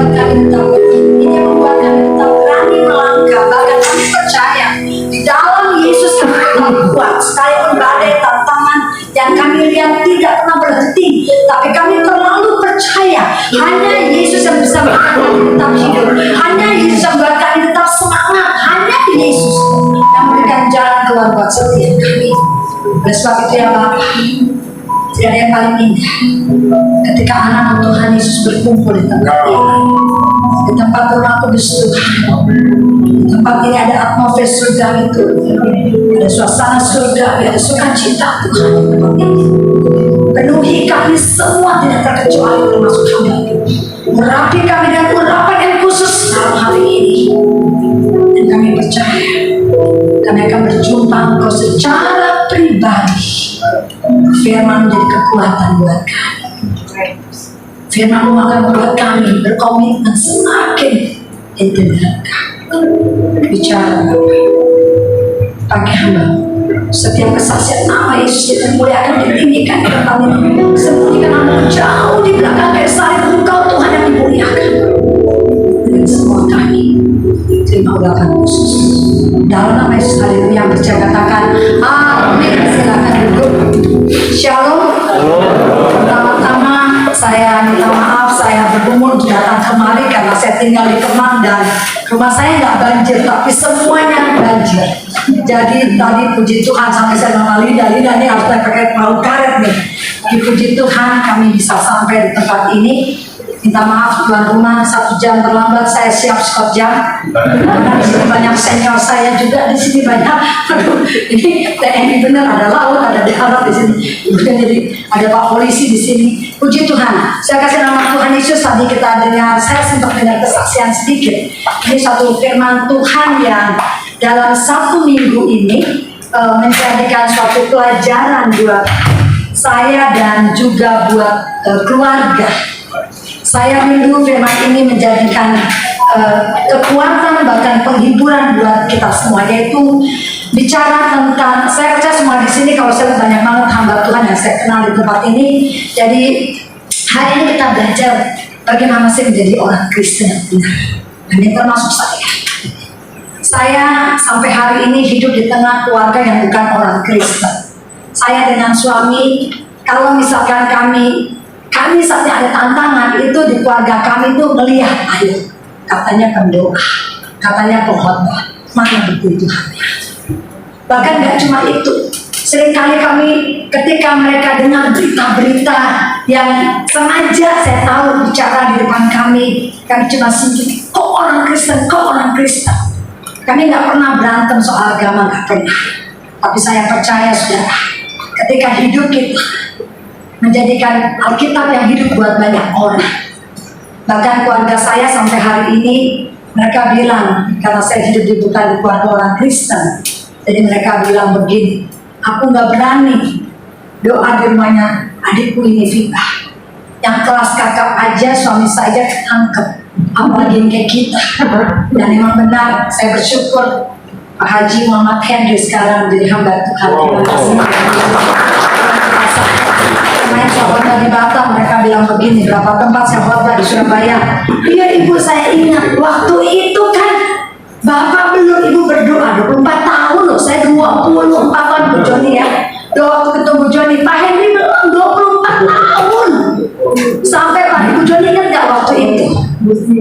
membuat kami tetap ini yang membuat kami tetap berani melangkah. Bahkan kami percaya di dalam Yesus kami tetap kuat. Sekalipun badai tantangan yang kami lihat tidak pernah berhenti, tapi kami terlalu percaya hanya Yesus yang bisa membuat kami tetap hidup. Hanya Yesus yang membuat kami tetap semangat. Hanya Yesus yang memberikan jalan keluar buat setiap kami. Oleh sebab itu ya Bapak, tidak ada yang paling indah ketika anak Tuhan Yesus berkumpul di tempat ini, di tempat rumah kudus Tuhan. Di tempat ini ada atmosfer surga itu, ada suasana surga, ada sukacita Tuhan di tempat ini. Penuhi kami semua tidak terkecuali termasuk kami. Urapi kami dengan urapan yang khusus dalam hari ini. Dan kami percaya kami akan berjumpa Engkau secara pribadi. Firman menjadi kekuatan buat kami. Firman akan membuat kami berkomitmen semakin intim dengan kami. Bicara pakai hamba. Setiap kesaksian nama Yesus dimuliakan, ditinggikan di tempat ini. Sembunyikan nama jauh di belakang kayak salib Engkau Tuhan yang dimuliakan. Dan semua kami terima ulapan khusus dalam nama Yesus. Haleluya. Percaya katakan amin. Silakan duduk. Shalom. Pertama-tama saya minta maaf, saya bergumul datang kemari karena saya tinggal di Kemang dan rumah saya nggak banjir, tapi semuanya banjir. Jadi tadi puji Tuhan sampai saya nama Lida ini harus pakai perahu karet nih. Dipuji Tuhan kami bisa sampai di tempat ini. Minta maaf tuan rumah 1 jam terlambat, saya siap skot jam. Karena di sini banyak senior saya juga, di sini banyak. Aduh, ini TNI bener, ada laut, ada darat di sini. Jadi ada Pak Polisi di sini. Puji Tuhan. Saya kasih nama Tuhan Yesus. Tadi kita dengar, saya sempat dengar kesaksian sedikit. Ini satu firman Tuhan yang dalam 1 minggu ini menjadikan suatu pelajaran buat saya dan juga buat keluarga. Saya rindu firman ini menjadikan kekuatan bahkan penghiburan buat kita semua, yaitu bicara tentang, saya percaya semua di sini kalau saya banyak banget hamba Tuhan yang saya kenal di tempat ini. Jadi hari ini kita belajar bagaimana sih menjadi orang Kristen yang benar. Dan ini termasuk saya. Saya sampai hari ini hidup di tengah keluarga yang bukan orang Kristen. Saya dengan suami, kalau misalkan kami saatnya ada tantangan itu di keluarga kami itu melihat, ayo katanya pendoa, katanya pengkhotbah, mana bukti Tuhannya. Bahkan nggak cuma itu, seringkali kami ketika mereka dengar berita-berita yang sengaja saya tahu bicara di depan kami cuma singgung, kok orang Kristen, kok orang Kristen. Kami nggak pernah berantem soal agama, nggak pernah. Tapi saya percaya saudara, ketika hidup kita menjadikan Alkitab yang hidup buat banyak orang. Bahkan keluarga saya sampai hari ini mereka bilang, karena saya hidup di bukan keluarga orang Kristen, jadi mereka bilang begini, aku nggak berani doa di rumahnya adikku ini Vita, yang kelas kakap aja suami saya ketangkep, apalagi yang kayak kita. Dan memang benar, saya bersyukur Pak Haji Muhammad Henry sekarang menjadi hamba Tuhan. Terima kasih. Main sahabat di Batam, mereka bilang begini, berapa tempat saya khotbah di Surabaya. Iya ibu, saya ingat waktu itu kan Bapak belum ibu berdoa 24 tahun loh, saya 24 tahun Bu Joni ya. Waktu ketemu Joni, Pak Henry belum 24 tahun. Sampai Pak Ibu Joni ingat gak waktu itu?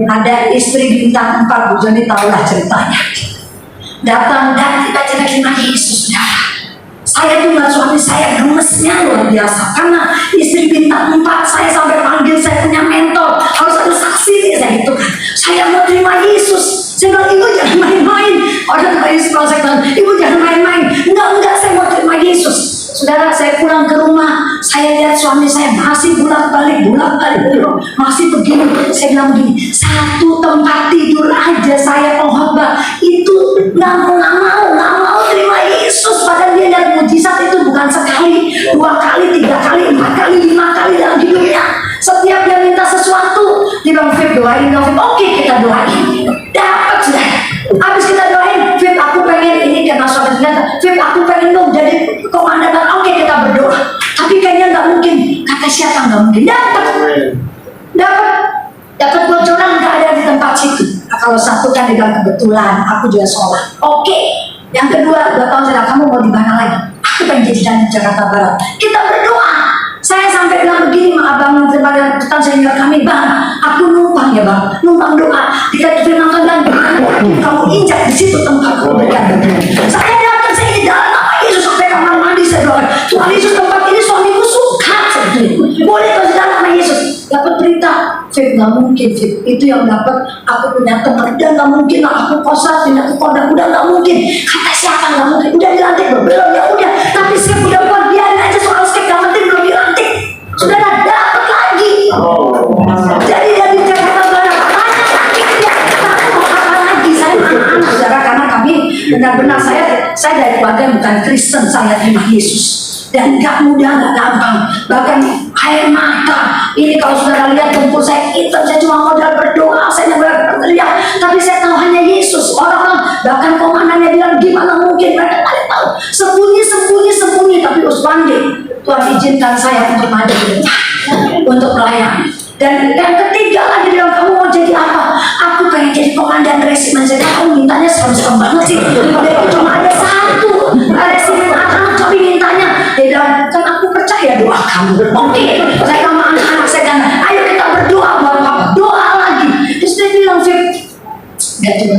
Ada istri bintang 4, Bu Joni tahulah ceritanya. Datang dan kita cerita Yesus saudara. Saya tuh suami saya gemesnya luar biasa karena istri bintang 4 saya sampai panggil saya punya mentor, harus ada saksi saya gitu kan. Saya mau terima Yesus. Saya bilang ibu jangan main-main. Orang kata Yesus kalau saya bilang ibu jangan main-main. Enggak saya mau terima Yesus. Saudara, saya pulang ke rumah, saya lihat suami saya masih bolak-balik, masih begini. Saya bilang begini, satu tempat tidur aja saya pengkhotbah itu nggak mau terima Yesus. Padahal dia lihat mujizat itu bukan sekali, 2 kali, 3 kali, 4 kali, 5 kali dalam hidupnya. Setiap dia minta sesuatu, dia bilang Fib doain dong. Oke, kita doain. Dapat sudah. Habis kita doain, Fib aku pengen ini karena suami ternyata, Fib aku pengen dong jadi komandan. Oke, kita berdoa. Tapi kayaknya nggak mungkin. Kata siapa nggak mungkin? Dapat. Dapat bocoran nggak ada di tempat situ. Nah, kalau satu kan dengan kebetulan, aku juga sholat. Oke. Yang kedua, 2 tahun setelah kamu mau di mana lagi? Aku pengen jadi di Jakarta Barat. Kita berdoa. Saya sampai bilang begini, abang kepada tetangga senior kami, bang, aku numpang ya bang, numpang doa. Jika difirmankan dan kamu injak di situ tempat kamu berikan. Saya datang, saya di dalam nama Yesus sampai kamar mandi saya doakan. Tuhan Yesus, tempat ini suamiku suka. Boleh kau di dalam nama Yesus. Dapat berita, Fit, nggak mungkin Fit. Itu yang dapat, aku punya teman, dan nggak mungkin lah aku kosa, pindah ke kodam, udah nggak mungkin. Kata siapa nggak mungkin, udah dilantik belum, ya udah. Tapi saya udah buat biarin aja soal skip, yang penting belum dilantik. Sudah dapat lagi. Jadi dari Jakarta Barat, banyak lagi dia. Tapi mau apa lagi? Saya anak-anak saudara, karena kami benar-benar saya dari keluarga bukan Kristen, saya terima Yesus. Dan gak mudah, gak gampang. Bahkan air mata. Ini kalau saudara lihat tumpul saya hitam, saya cuma modal berdoa, saya berteriak. Tapi saya tahu hanya Yesus. Orang bahkan komandannya bilang gimana mungkin mereka tidak tahu. Sembunyi. Tapi Uswandi, Tuhan izinkan saya untuk maju untuk melayani. Dan yang ketiga lagi bilang, kamu mau jadi apa? Aku pengen jadi komandan resimen. Saya tahu mintanya serem-serem banget sih. Padahal cuma ada satu resimen anak, tapi mintanya. Dia bilang, kan aku percaya doa kamu. Oke, saya sama anak-anak saya bilang, ayo kita berdoa buat papa. Doa lagi. Terus dia bilang, Fit, gak cuma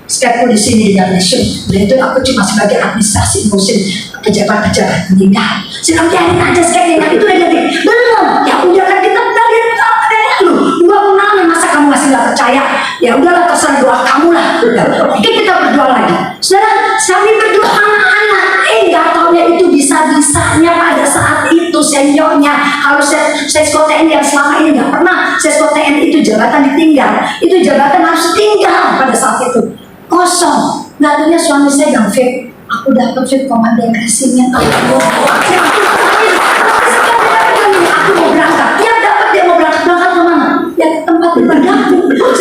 skepku di sini di Malaysia. Dan itu aku cuma sebagai administrasi musim pejabat-pejabat meninggal. Saya bilang, biarin aja skepnya, itu udah jadi. Belum, ya udah kan kita udah lihat apa dari lu. 26 masa kamu masih gak percaya? Ya udahlah, terserah doa kamu lah. Oke, kita berdoa lagi. Saudara, kami berdoa anak-anak. Gak taunya itu bisa-bisanya pada saat itu seniornya harus sesko TNI yang selama ini gak pernah sesko TNI itu jabatan ditinggal. Itu jabatan harus tinggal pada saat itu. Kosong. Gak taunya suami saya bilang, Fit, aku dapat Fit komandan resimen. Aku mau berangkat. Dia dapat, dia mau berangkat kemana? Ya ke tempat ibadah.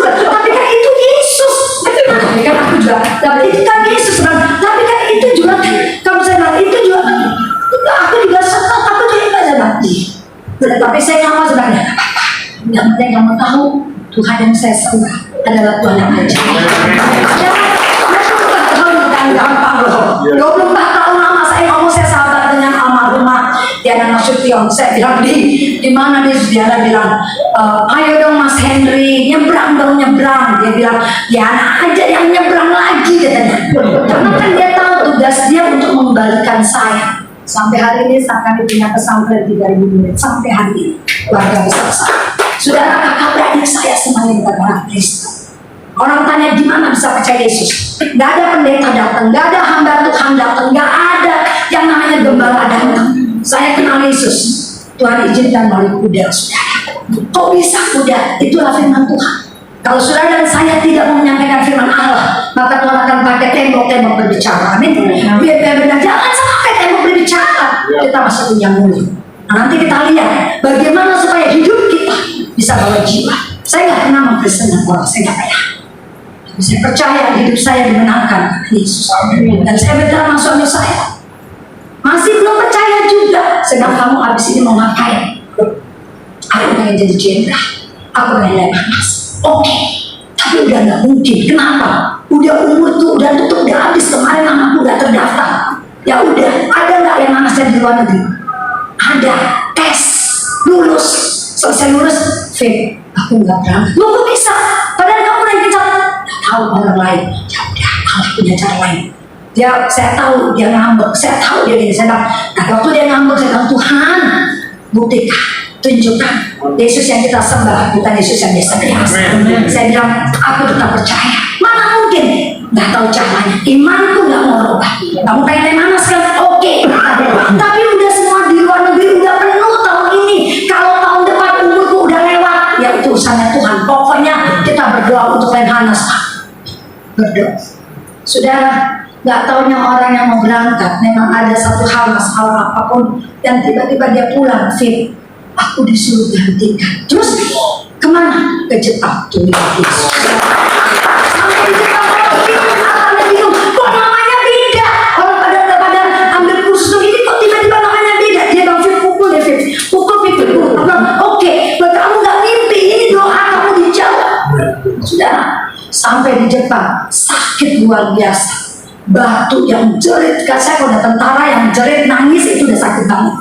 Tapi kan itu Yesus. Tapi kan aku juga, tapi itu kan Yesus. Tapi kan itu juga kan, kamu saya bilang itu juga kan. Aku juga senang, aku juga ibadah bakti. Tapi saya nggak mau sebenarnya. Yang penting kamu tahu Tuhan yang saya sembah adalah Tuhan yang ajaib. Gampang loh. 24 tahun lama saya ngomong, saya sahabat dengan almarhumah Diana Nasution. Saya bilang, di mana nih? Diana bilang, ayo dong Mas Henry, nyebrang dong, nyebrang. Dia bilang, Diana aja yang nyebrang lagi katanya. Karena kan dia tahu tugas dia untuk mengembalikan saya. Sampai hari ini saya akan dipindah pesantren 3.000 menit. Sampai hari ini keluarga besar saya. Saudara, kakak beradik saya semuanya bukan orang Kristen. Orang tanya gimana bisa percaya Yesus? Gak ada pendeta datang, gak ada hamba Tuhan datang, gak ada yang namanya gembala datang. Saya kenal Yesus. Tuhan izinkan melalui kuda, saudara. Kok bisa kuda? Itulah firman Tuhan. Kalau saudara dan saya tidak mau menyampaikan firman Allah, maka Tuhan akan pakai tembok-tembok berbicara. Amin. Biar benar, jangan sampai tembok berbicara. Kita masih punya mulut. Nah, nanti kita lihat bagaimana supaya hidup kita bisa bawa jiwa. Saya gak pernah mengkristenkan orang, saya gak pernah. Saya percaya hidup saya dimenangkan Yesus. Dan saya berkata sama suami saya, masih belum percaya juga. Sedang kamu habis ini mau ngapain? Aku pengen jadi jenderal, aku pengen Lemhanas. Oke, tapi udah gak mungkin. Kenapa? Udah umur tuh udah tutup, udah habis. Kemarin anakku udah terdaftar. Ya udah, ada nggak Lemhanas di luar negeri? Ada. Tes, lulus, selesai lulus, Fit, aku nggak berangkat. Lu kok bisa? Padahal kamu lagi bicara. Tahu orang lain, ya udah, harus punya cara lain. Saya tahu dia ngambek, saya tahu dia gini. Saya bilang, nah waktu dia ngambek, saya bilang, Tuhan, buktikan, tunjukkan Yesus yang kita sembah, bukan Yesus yang biasa biasa. Saya bilang, aku tetap percaya. Mana mungkin? Nggak tahu caranya. Imanku nggak mau berubah. Kamu pengen mana sekarang? Oke. Tapi udah semua di luar negeri udah penuh tahun ini. Kalau tahun depan umurku udah lewat, ya itu urusannya Tuhan. Pokoknya kita berdoa untuk Lemhanas. Berdoa. Saudara, nggak taunya orang yang mau berangkat memang ada satu hal, masalah apapun yang tiba-tiba dia pulang, Fit, aku disuruh gantikan. Terus kemana? Ke Jepang. Tuh Yesus. Sampai di Jepang, akan bingung. Kok namanya beda? Orang pada ambil kursus ini kok tiba-tiba namanya beda? Dia bilang, Fit, pukul ya Fit, pukul Fit. Oke, buat kamu nggak mimpi. Ini doa kamu di sampai di Jepang sakit luar biasa. Batu yang jerit, kan saya kalau ada tentara yang jerit nangis itu udah sakit banget.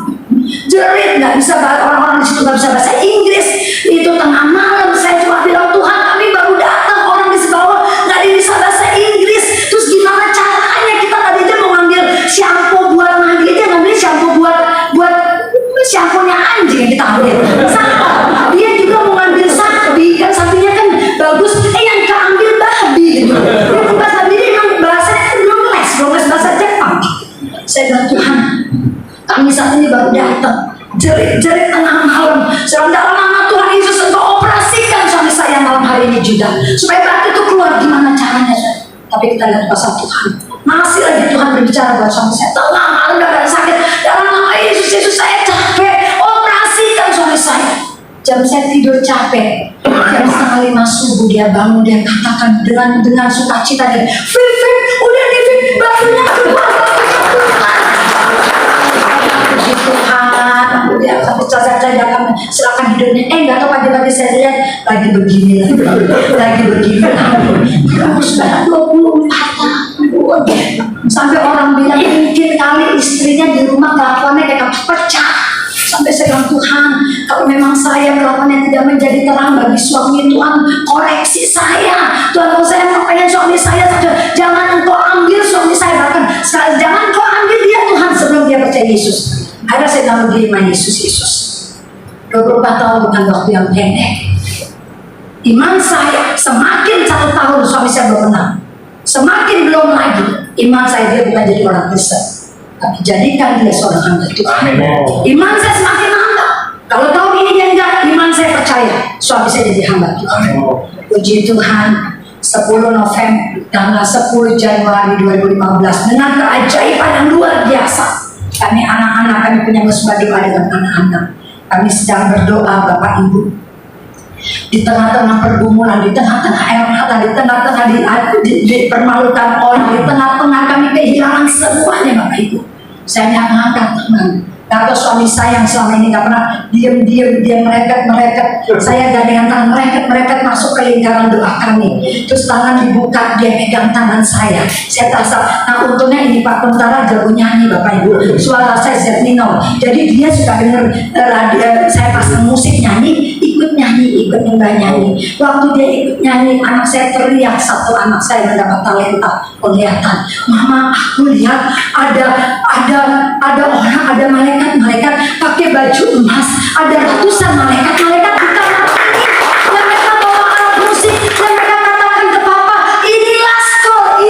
Jerit nggak bisa, orang-orang di situ nggak bisa bahasa Inggris. Itu tengah malam saya cuma bilang, Tuhan kami baru datang, orang di bawah nggak bisa bahasa Inggris. Terus gimana caranya? Kita tadi aja mau ngambil shampoo buat mandi aja, ngambil shampoo buat shampoo-nya anjing yang kita ambil. Dia juga mau ngambil sapi, kan sapinya kan bagus, yang keambil babi gitu. Itu bahasa ini emang bahasanya belum les bahasa Jepang. Saya bilang, Tuhan kami saat ini baru datang, jerit-jerit tengah malam. Dalam nama Tuhan Yesus Engkau operasikan suami saya malam hari ini juga, supaya batu itu keluar. Gimana caranya? Tapi kita lihat kuasa Tuhan. Masih lagi Tuhan berbicara buat suami saya. Tengah malam gak ada sakit. Dalam nama Yesus saya capek. Operasikan suami saya. Jam saya tidur capek. Jam 4:30 subuh dia bangun, dia katakan dengan sukacita dia, Fit, udah nih Fit, batunya keluar. Puji Tuhan, dia akan bercanda-canda, silakan hidupnya. Nggak tahu pagi-pagi saya lihat lagi begini. Sudah 24 tahun. Sampai orang bilang mungkin kali istrinya di rumah kelakuannya kayak pecah. Sampai saya bilang, Tuhan, kalau memang saya kelakuannya tidak menjadi terang bagi suami, Tuhan koreksi saya. Tuhan, kalau saya mau pengen suami saya, jangan Engkau ambil suami saya, bahkan sekali jangan Engkau ambil dia, Tuhan, sebelum dia percaya Yesus. Akhirnya saya dalam terima Yesus. 24 tahun bukan waktu yang pendek. Iman saya semakin 1 tahun suami saya bermenang, semakin belum lagi iman saya dia bukan jadi orang Kristen, tapi jadikan dia seorang hamba Tuhan. Iman saya semakin nambah. Kalau tahun ini dia enggak, iman saya percaya suami saya jadi hamba Tuhan. Puji Tuhan. 10 November tanggal 10 Januari 2015 dengan keajaiban yang luar biasa. Kami anak-anak, kami punya musbah doa dengan anak-anak. Kami sedang berdoa Bapak Ibu. Di tengah-tengah pergumulan, di tengah-tengah air mata, di tengah-tengah dipermalukan orang, di tengah-tengah kami kehilangan semuanya Bapak Ibu. Saya ngangkat tangan. Kalau suami saya yang selama ini gak pernah diam mereket. Saya gandengan tangan mereket masuk ke lingkaran doa kami. Terus tangan dibuka, dia pegang tangan saya. Saya terasa, nah untungnya ini Pak Tentara jago nyanyi Bapak Ibu. Suara saya Zetnino. Jadi dia suka denger radio, saya pasang musik nyanyi, ikut nyembah nyanyi. Waktu dia ikut nyanyi, anak saya teriak, satu anak saya mendapat talenta penglihatan. Mama, aku lihat ada orang, ada malaikat pakai baju emas, ada ratusan malaikat bukan yang mereka bawa alat musik, dan mereka katakan ke Papa, ini laskol.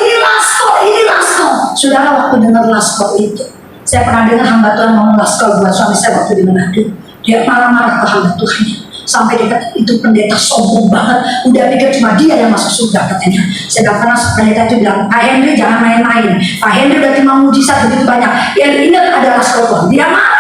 Saudara, waktu dengar laskol itu, saya pernah dengar hamba Tuhan ngomong laskol buat suami saya waktu di Manado. Dia marah-marah ke hamba Tuhannya. Sampai dia kata, itu pendeta sombong banget, udah pikir cuma dia yang masuk surga katanya. Saya gak pernah pendeta itu bilang, Pak Henry jangan main-main, Pak Henry udah terima mujizat begitu banyak, yang ingat adalah sombong. Dia marah.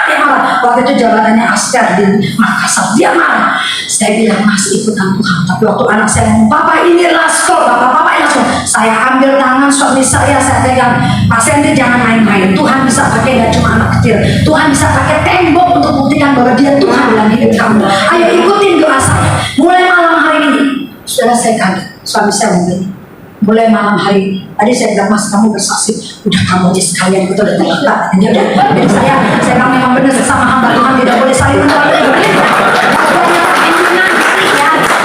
Waktu itu jabatannya askar di Makassar, dia marah. Saya bilang, Mas ikutan Tuhan. Tapi waktu anak saya ngomong, Papa ini laskol, Papa ini laskol, saya ambil tangan suami saya pegang, Pak Henry jangan main-main, Tuhan bisa pakai gak cuma anak kecil, Tuhan bisa pakai tembok untuk buktikan bahwa dia Tuhan dalam hidup kamu. Ayo ikutin doa saya. Mulai malam hari ini, sudah saya kaget, suami saya begini. Mulai malam hari ini, tadi saya bilang, Mas kamu bersaksi, udah kamu aja sekalian, betul udah terlibat. Jadi saya bilang memang benar sesama hamba Tuhan tidak boleh saling mendoakan.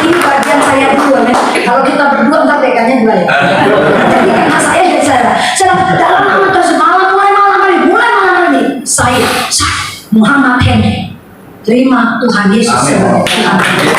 Ini bagian saya dua, kalau kita berdua ntar pegangnya dua ya. Jadi karena saya dalam nama Tuhan mulai malam hari ini, saya Muhammad Henry terima Tuhan Yesus sebagai Tuhan. Karena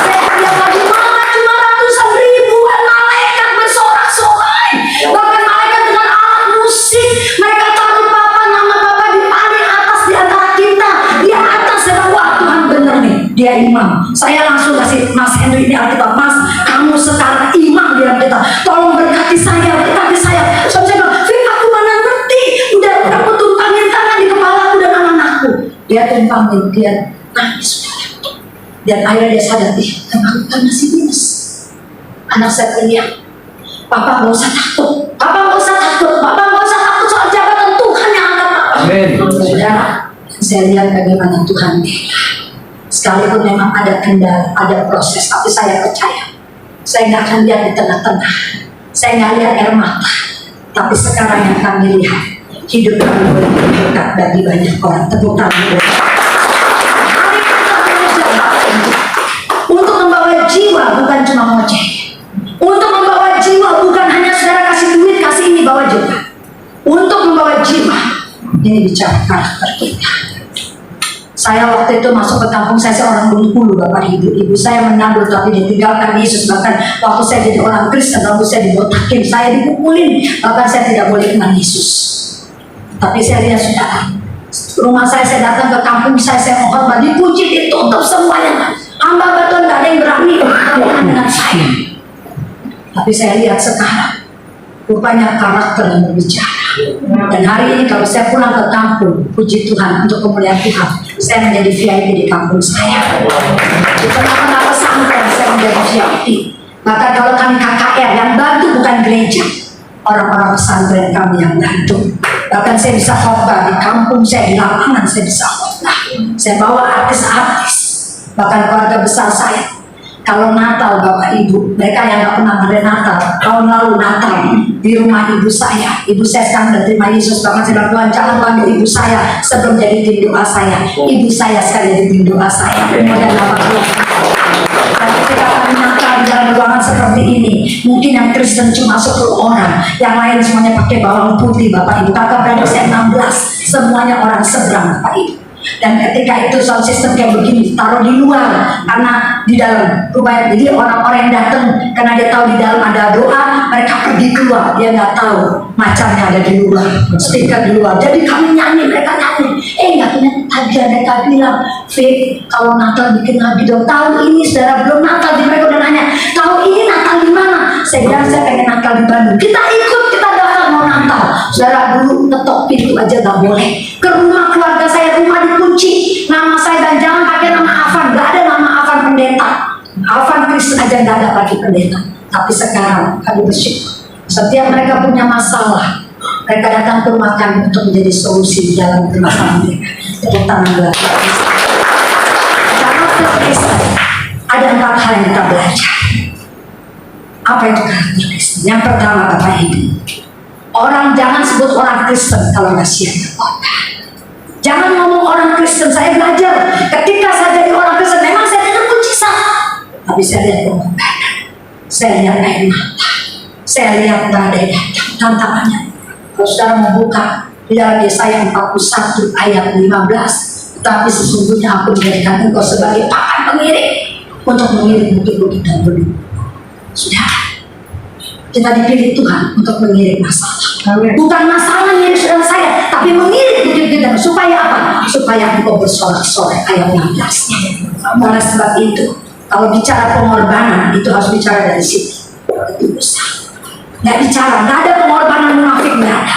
saya lihat bagaimana cuma ratusan ribuan malaikat bersorak-sorai, bahkan malaikat dengan alat musik, mereka taruh nama Papa di paling atas di antara kita, di atas. Saya wah Tuhan bener nih, dia imam. Saya langsung kasih Mas Henry ini Alkitab, Mas kamu sekarang imam di Alkitab, tolong berkati saya. Soalnya saya bilang, Fit aku mana ngerti, udah aku tumpangin tangan di kepala aku dan anak-anakku. Dia tumpangin, dia nangis sudah. Dan akhirnya dia sadar, kenapa kan masih minus. Anak saya teriak, Papa gak usah takut, Papa gak usah takut soal jabatan Tuhan yang angkat Papa. Saudara, saya lihat bagaimana Tuhan bela. Sekalipun memang ada kendala, ada proses, tapi saya percaya Saya nggak akan lihat di tengah-tengah, saya nggak lihat air mata, tapi sekarang yang kami lihat, hidup kami boleh berkat bagi banyak orang. Tepuk tangan. Mari kita belajar untuk membawa jiwa, bukan cuma ngoceh. Untuk membawa jiwa bukan hanya saudara kasih duit, kasih ini, bawa juga. Untuk membawa jiwa, ini bicara karakter kita. Saya waktu itu masuk ke kampung, saya seorang Bengkulu, Bapak Ibu. Ibu saya menabur tapi ditinggalkan Yesus. Bahkan waktu saya jadi orang Kristen, waktu saya dibotakin, saya dipukulin, bahkan saya tidak boleh kenal Yesus. Tapi saya lihat saudara, rumah saya datang ke kampung saya mohon, dikunci, ditutup semuanya. Hamba betul, gak ada yang berani berhubungan dengan saya. Tapi saya lihat sekarang, rupanya karakter yang berbicara. Dan hari ini kalau saya pulang ke kampung, puji Tuhan, untuk kemuliaan Tuhan, saya menjadi VIP di kampung saya. Di tengah-tengah pesantren saya menjadi VIP. Bahkan kalau kami KKR, yang bantu bukan gereja, orang-orang pesantren kami yang bantu. Bahkan saya bisa khotbah di kampung saya, di lapangan saya bisa khotbah. Saya bawa artis-artis, bahkan keluarga besar saya. Kalau Natal, Bapak Ibu, mereka yang gak pernah ada Natal, tahun lalu Natal di rumah ibu saya sekarang udah terima Yesus. Bahkan saya bilang, Tuhan jangan panggil ibu saya sebelum jadi tim doa saya. Ibu saya sekali jadi tim doa saya. Kemudian dan ketika kami Natal di dalam ruangan seperti ini, mungkin yang Kristen cuma 10 orang, yang lain semuanya pakai bawang putih, Bapak Ibu. Kakak beradik saya 16, semuanya orang seberang, Bapak Ibu. Dan ketika itu sound system kayak begini, taruh di luar, karena di dalam rumah. Jadi orang-orang yang datang, karena dia tahu di dalam ada doa, mereka pergi keluar, dia nggak tahu macamnya ada di luar, speaker di luar. Jadi kami nyanyi, mereka nyanyi. Nggak punya tagihan, mereka bilang, Viv, kalau Natal bikin lagi dong. Tahun ini saudara belum Natal, jadi mereka udah nanya, tahun ini Natal di mana? Saya bilang saya pengen Natal di Bandung. Kita ikut, kita daftar mau Natal. Saudara dulu ngetok pintu aja nggak boleh. Ke rumah keluarga saya, rumah dikunci, nama saya, dan jangan pakai nama Afan, nggak ada nama Afan pendeta. Afan Kristen aja nggak ada bagi pendeta. Tapi sekarang kami bersyukur, setiap mereka punya masalah, mereka datang ke rumah kami untuk menjadi solusi di dalam permasalahan mereka. Tepuk tangan belakang. Karakter Kristen ada 4 hal yang kita belajar. Apa itu karakter Kristen? Yang pertama, Bapak Ibu, orang jangan sebut orang Kristen kalau nggak siap berkhotbah. Jangan ngomong orang Kristen. Saya belajar ketika saya jadi orang Kristen, memang saya tidak mujizat, tapi saya lihat pengorbanan, saya lihat air mata, saya lihat badai datang, tantangannya. Kalau saudara membuka di dalam Yesaya 41 ayat 15, tapi sesungguhnya aku menjadikan engkau sebagai pakan pengiring untuk mengiring bukit-bukit dan gunung. Sudah, kita dipilih Tuhan untuk mengiring masalah. Bukan masalah mengiring saudara saya, tapi mengiring bukit-bukit dan supaya apa? Supaya engkau bersorak-sorai, ayat 16-nya. Oleh sebab itu, kalau bicara pengorbanan, itu harus bicara dari situ. Itu besar. Nggak bicara, nggak ada pengorbanan munafik, nggak ada.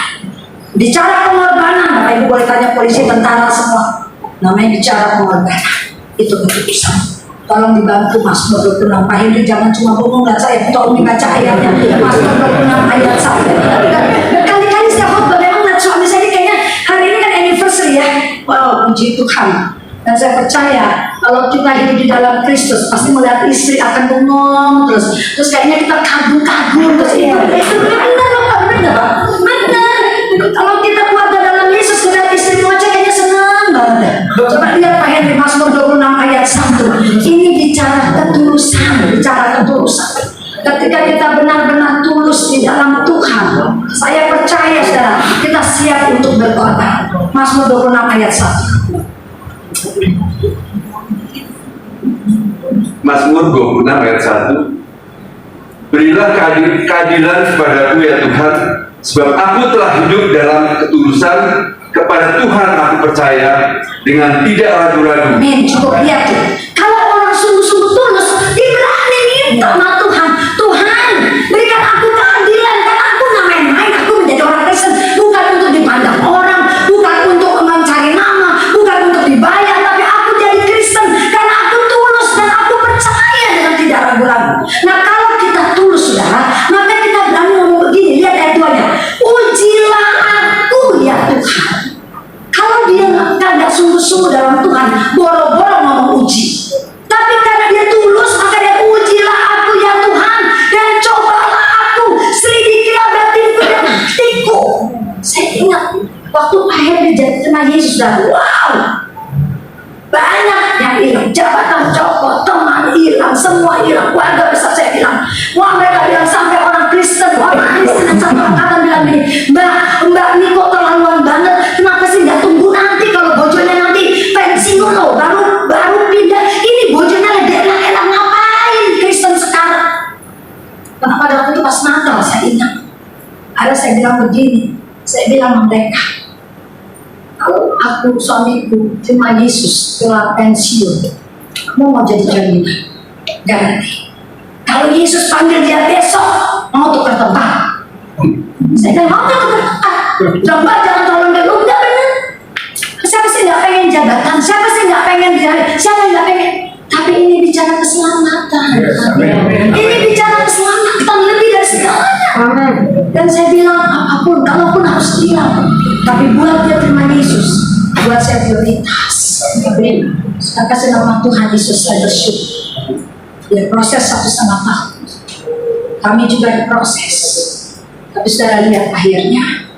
Bicara pengorbanan, Bapak Ibu boleh tanya polisi, tentara, semua. Namanya bicara pengorbanan, itu keputusan. Tolong dibantu Mazmur 26. Pak Henry jangan cuma ngomong, nggak saya tolong dibaca ayatnya. Mazmur 26 ayat 1. Kali-kali saya khotbah, memang lihat suami saya kayaknya hari ini kan anniversary ya. Wow, puji Tuhan. Dan saya percaya kalau kita hidup di dalam Kristus, pasti melihat istri akan bengong terus kayaknya kita kagum-kagum terus itu benar loh Pak, benar Pak? Benar. Kalau kita keluarga dalam Yesus, melihat istri ngoceh kayaknya senang banget. Coba lihat Pak Henry, Mazmur 26 ayat 1. Ini bicara ketulusan, Ketika kita benar-benar tulus di dalam Tuhan, saya percaya saudara, kita siap untuk berkorban. Mazmur 26 ayat 1. Mazmur 26 ayat 1. Berilah keadilan kepadaku ya Tuhan, sebab aku telah hidup dalam ketulusan, kepada Tuhan aku percaya dengan tidak ragu-ragu. Amin. Cukup lihat tuh. Kalau orang sungguh-sungguh tulus, dia berani minta sama Tuhan, Tuhan berikan aku keadilan, karena aku nggak main-main, aku menjadi orang Kristen bukan untuk dipandang orang, bukan untuk mencari nama, bukan untuk dibayar, tapi aku jadi Kristen karena aku tulus dan aku percaya dengan tidak ragu-ragu. Nah kalau kita tulus saudara, maka kita berani ngomong begini. Lihat ayat 2-nya, ujilah aku ya Tuhan. Kalau dia nggak sungguh-sungguh dalam Tuhan, boro-boro ngomong uji. Tapi karena dia tulus, maka dia ujilah aku ya Tuhan. akhirnya terima Yesus dan wow, banyak yang hilang, jabatan copot, teman hilang, semua hilang, keluarga besar saya hilang. Wah, mereka bilang sampai orang Kristen yang satu angkatan bilang gini, Mbak Niko terlaluan banget, kenapa sih nggak tunggu nanti kalau bojonya nanti pensiun loh, baru pindah. Ini bojonya enak-enak, ngapain Kristen sekarang? Kenapa waktu itu pas Natal saya ingat, ada saya bilang begini, saya bilang sama mereka, kalau aku suamiku terima Yesus setelah pensiun, kamu mau jadi jaminan? Gak nanti. Kalau Yesus panggil dia besok, mau tukar tempat. Saya bilang mau tukar tempat. Coba jangan tolong dia, udah bener. Siapa sih nggak pengen jabatan? Siapa sih nggak pengen dia? Siapa yang nggak pengen? Tapi ini bicara keselamatan. Ini bicara keselamatan lebih dari segalanya. Dan saya bilang apapun, kalaupun harus diam, tapi buat dia terima Yesus, buat saya prioritas. Saya kasih nama Tuhan Yesus, saya bersyukur. Dia proses 1,5 tahun. Kami juga diproses. Tapi saudara lihat akhirnya,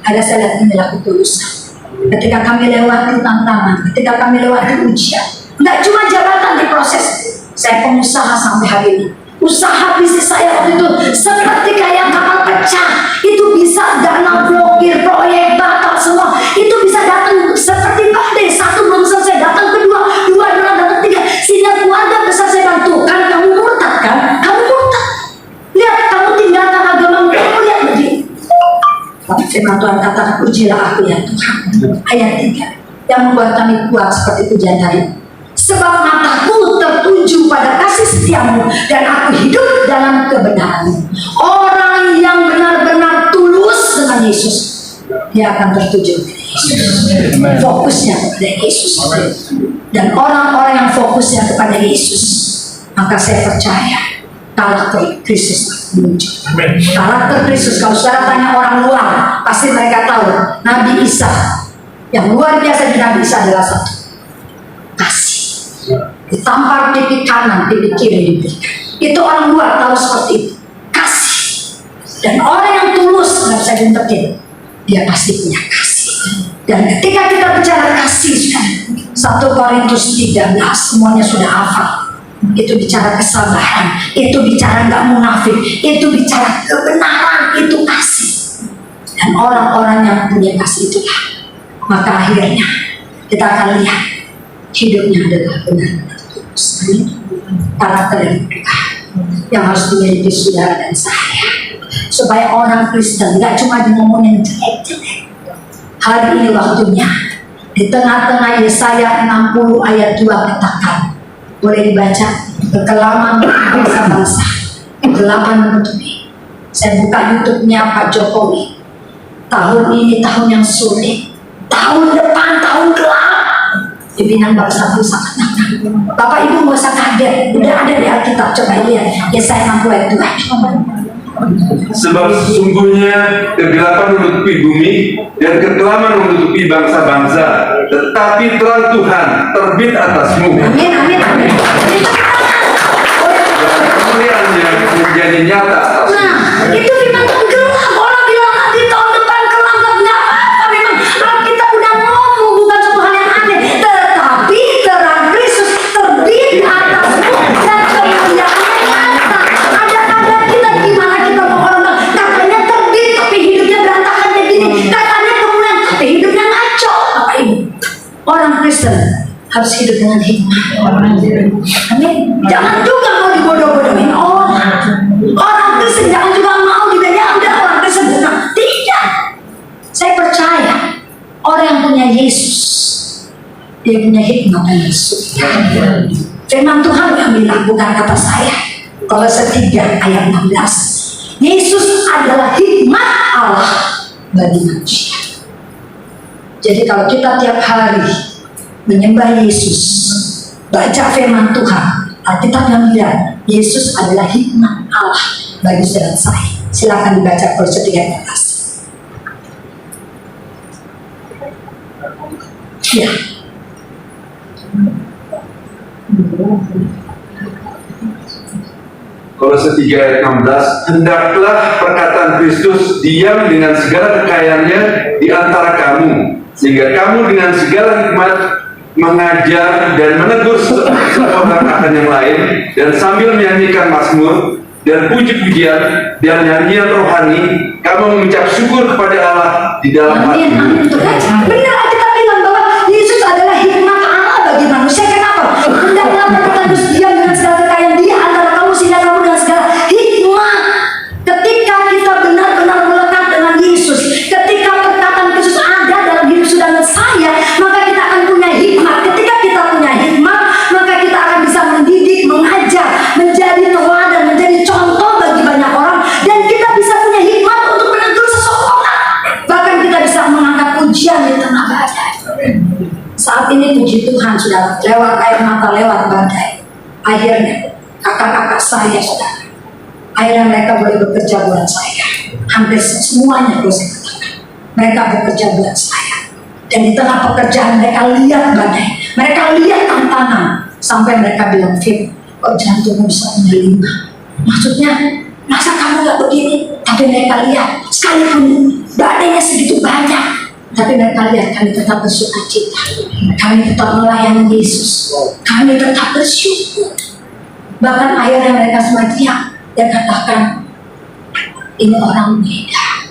ada saya lihat inilah ketulusan. Ketika kami lewati tantangan, ketika kami lewati ujian, nggak cuma jabatan diproses. Saya pengusaha sampai hari ini. Usaha bisnis saya waktu itu seperti kayak kapal pecah. Itu bisa dana blokir, proyek batal semua. Itu bisa datang seperti badai. Satu belum selesai, datang kedua, dua datang tiga. Sehingga keluarga besar saya bantu. Kan kamu murtad kan? Kamu murtad. Lihat, kamu tinggalkan agama kamu, lihat begini. Tapi firman Tuhan katakan, ujilah aku ya Tuhan. Ayat 3 yang membuat kami kuat seperti pujian tadi. Sebab mataku tertuju pada kasih setiamu dan aku hidup dalam kebenaranmu. Orang yang benar-benar tulus dengan Yesus, dia akan tertuju kepada Yesus. Fokusnya kepada Yesus. Dan orang-orang yang fokusnya kepada Yesus, maka saya percaya karakter Kristus muncul. Karakter Kristus, kalau saudara tanya orang luar, pasti mereka tahu Nabi Isa. Yang luar biasa di Nabi Isa adalah satu, kasih. Ditampar pipi kanan, pipi kiri diberikan. Itu orang luar tahu seperti itu, kasih. Dan orang yang tulus, nggak bisa diungkapin, dia pasti punya kasih. Dan ketika kita bicara kasih, 1 Korintus 13 semuanya sudah hafal. Itu bicara kesabaran, itu bicara nggak munafik, itu bicara kebenaran, itu kasih. Dan orang-orang yang punya kasih itulah, maka akhirnya kita akan lihat hidupnya adalah benar-benar tulus. Karakter yang Tuhan yang harus dimiliki saudara dan saya, supaya orang Kristen nggak cuma ngomongin jelek-jelek. Hari ini waktunya, di tengah-tengah Yesaya 60 ayat 2 katakan, boleh dibaca, kekelaman bangsa-bangsa, kegelapan menutupi. Saya buka YouTube-nya Pak Jokowi. Tahun ini tahun yang sulit, tahun depan tahun gelap. Pimpinan bangsa-bangsa katakan, Bapak Ibu nggak usah kaget, udah ada di Alkitab, coba lihat Yesaya 60 ayat 2. Sebab sesungguhnya kegelapan menutupi bumi dan kekelaman menutupi bangsa-bangsa, tetapi terang Tuhan terbit atasmu. Amin, amin, amin. Dan kemuliaannya menjadi nyata atasmu. Nah, itu firman Tuhan gelap. Orang bilang nanti tahun depan gelap, nggak apa-apa. Memang Alkitab udah ngomong, bukan suatu hal yang aneh. Tetapi terang Kristus terbit atasmu dan kemuliaannya nyata. Ada kita gimana kita mau orang bilang, katanya terbit tapi hidupnya berantakan kayak gini. Katanya kemuliaan tapi hidupnya ngaco. Apa ini? Orang Kristen harus hidup dengan hikmah. Amin. Jangan juga mau dibodoh-bodohin orang. Orang Kristen jangan juga mau dibayar orang Kristen bukan. Tidak. Saya percaya orang yang punya Yesus, dia punya hikmah dan Yesus. Firman Tuhan yang bilang, bukan kata saya. Kolose 3 ayat 16. Yesus adalah hikmat Allah bagi manusia. Jadi kalau kita tiap hari menyembah Yesus, baca firman Tuhan, Alkitab yang bilang Yesus adalah hikmat Allah bagi saudara saya. Silakan dibaca Kolose 3:16. Ya. Kolose 3 ayat 16, hendaklah perkataan Kristus diam dengan segala kekayaannya di antara kamu, sehingga kamu dengan segala hikmat mengajar dan menegur seorang akan yang lain, dan sambil menyanyikan mazmur dan puji-pujian dan nyanyian rohani, kamu mengucap syukur kepada Allah di dalam hati. Amin. Benar kita bilang bahwa Yesus adalah hikmat Allah bagi manusia. Kenapa? Hendaklah perkataan Kristus diam dengan segala kekayaan Dia antara kamu, sehingga kamu dengan segala hikmat. Ketika kita benar-benar melekat dengan Yesus, ketika perkataan Kristus ada dalam hidup saudara saya, maka kita akan punya hikmat. Ketika kita punya hikmat, maka kita akan bisa mendidik, mengajar, menjadi teladan, menjadi contoh bagi banyak orang, dan kita bisa punya hikmat untuk menegur seseorang. Bahkan kita bisa mengangkat pujian di tengah badai. Saat ini puji Tuhan, saudara, lewat air mata, lewat badai, akhirnya kakak-kakak saya, saudara, akhirnya mereka boleh bekerja buat saya. Hampir semuanya boleh saya katakan, mereka bekerja buat saya. Dan di tengah pekerjaan mereka lihat badai, mereka lihat tantangan, sampai mereka bilang, Fit, kok jantungmu bisa punya 5? Maksudnya, masa kamu gak begini? Tapi mereka lihat, sekalipun badainya segitu banyak, tapi mereka lihat kami tetap bersuka cita, kami tetap melayani Yesus, kami tetap bersyukur. Bahkan akhirnya mereka semua teriak dan katakan, ini orang beda.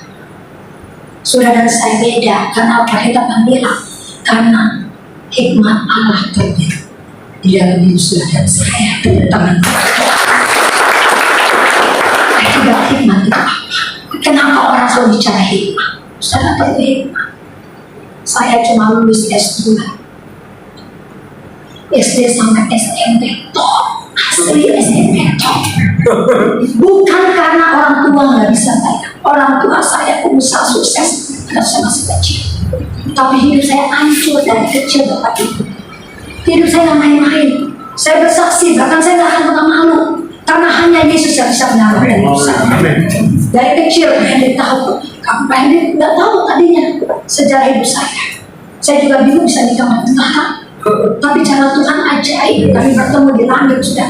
Saudara dan saya beda. Kenapa? Kita akan bilang, karena hikmat Allah terbit di dalam hidup saudara dan saya. Tangan. Akibat hikmat itu apa? Kenapa orang selalu bicara hikmat? Saudara perlu hikmat. Saya cuma lulus S2, SD sampai SMP top, asli SMP top. Bukan karena orang tua nggak bisa bayar. Orang tua saya pengusaha sukses pada saya masih kecil. Tapi hidup saya hancur dari kecil, Bapak Ibu. Hidup saya nggak main-main. Saya bersaksi, bahkan saya nggak akan pernah malu, karena hanya Yesus yang bisa menyelamatkan hidup saya. Dari kecil, Henry tahu. Kamu Henry nggak tahu tadinya sejarah hidup saya. Saya juga bingung bisa nikah sama tentara. Tapi cara Tuhan ajaib. Kami bertemu di langit sudah.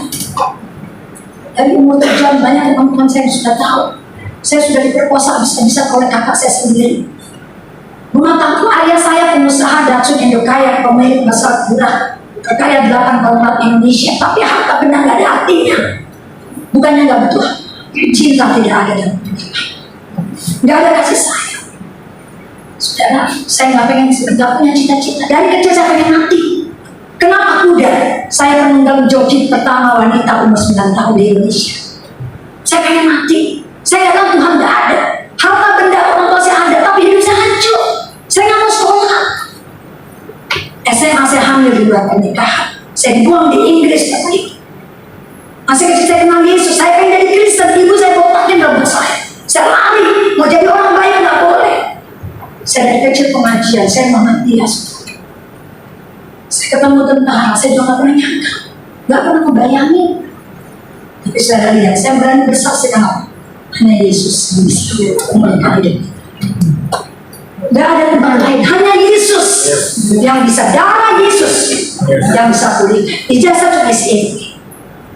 Dari umur terjauh banyak teman-teman saya sudah tahu. Saya sudah diperkosa habis-habisan oleh kakak saya sendiri. Rumah tangga ayah saya pengusaha Datsun Indokaya, pemilik besar murah, kekaya 8 tahun Indonesia. Tapi harta benda nggak ada artinya. Bukannya nggak betul, cinta tidak ada dalam hidup. Nggak ada kasih sayang. Saudara, saya nggak pengen, nggak punya cita-cita. Dari kecil saya pengen mati. Kenapa kuda? Saya penunggang joki pertama wanita umur 9 tahun di Indonesia. Saya pengen mati. Saya katakan Tuhan nggak ada. Harta benda orang tua saya ada, tapi hidup saya hancur. Saya nggak mau sekolah. SMA saya hamil di luar pernikahan. Saya dibuang di Inggris, Bapak Ibu. Masih kecil saya kenal Yesus. Saya pengen jadi Kristen. Ibu saya botakin rambut saya. Saya lari, mau jadi orang baik nggak boleh. Saya dari kecil pengajian, saya mati ya. Saya ketemu tentara, saya juga nggak pernah nyangka, nggak pernah ngebayangin. Tapi saya lihat, saya berani bersaksi kalau hanya Yesus yang bisa memulihkan hidup. Nggak ada tempat lain, hanya Yesus yang bisa, darah Yesus yang bisa pulih. Ijazah cuma SMP,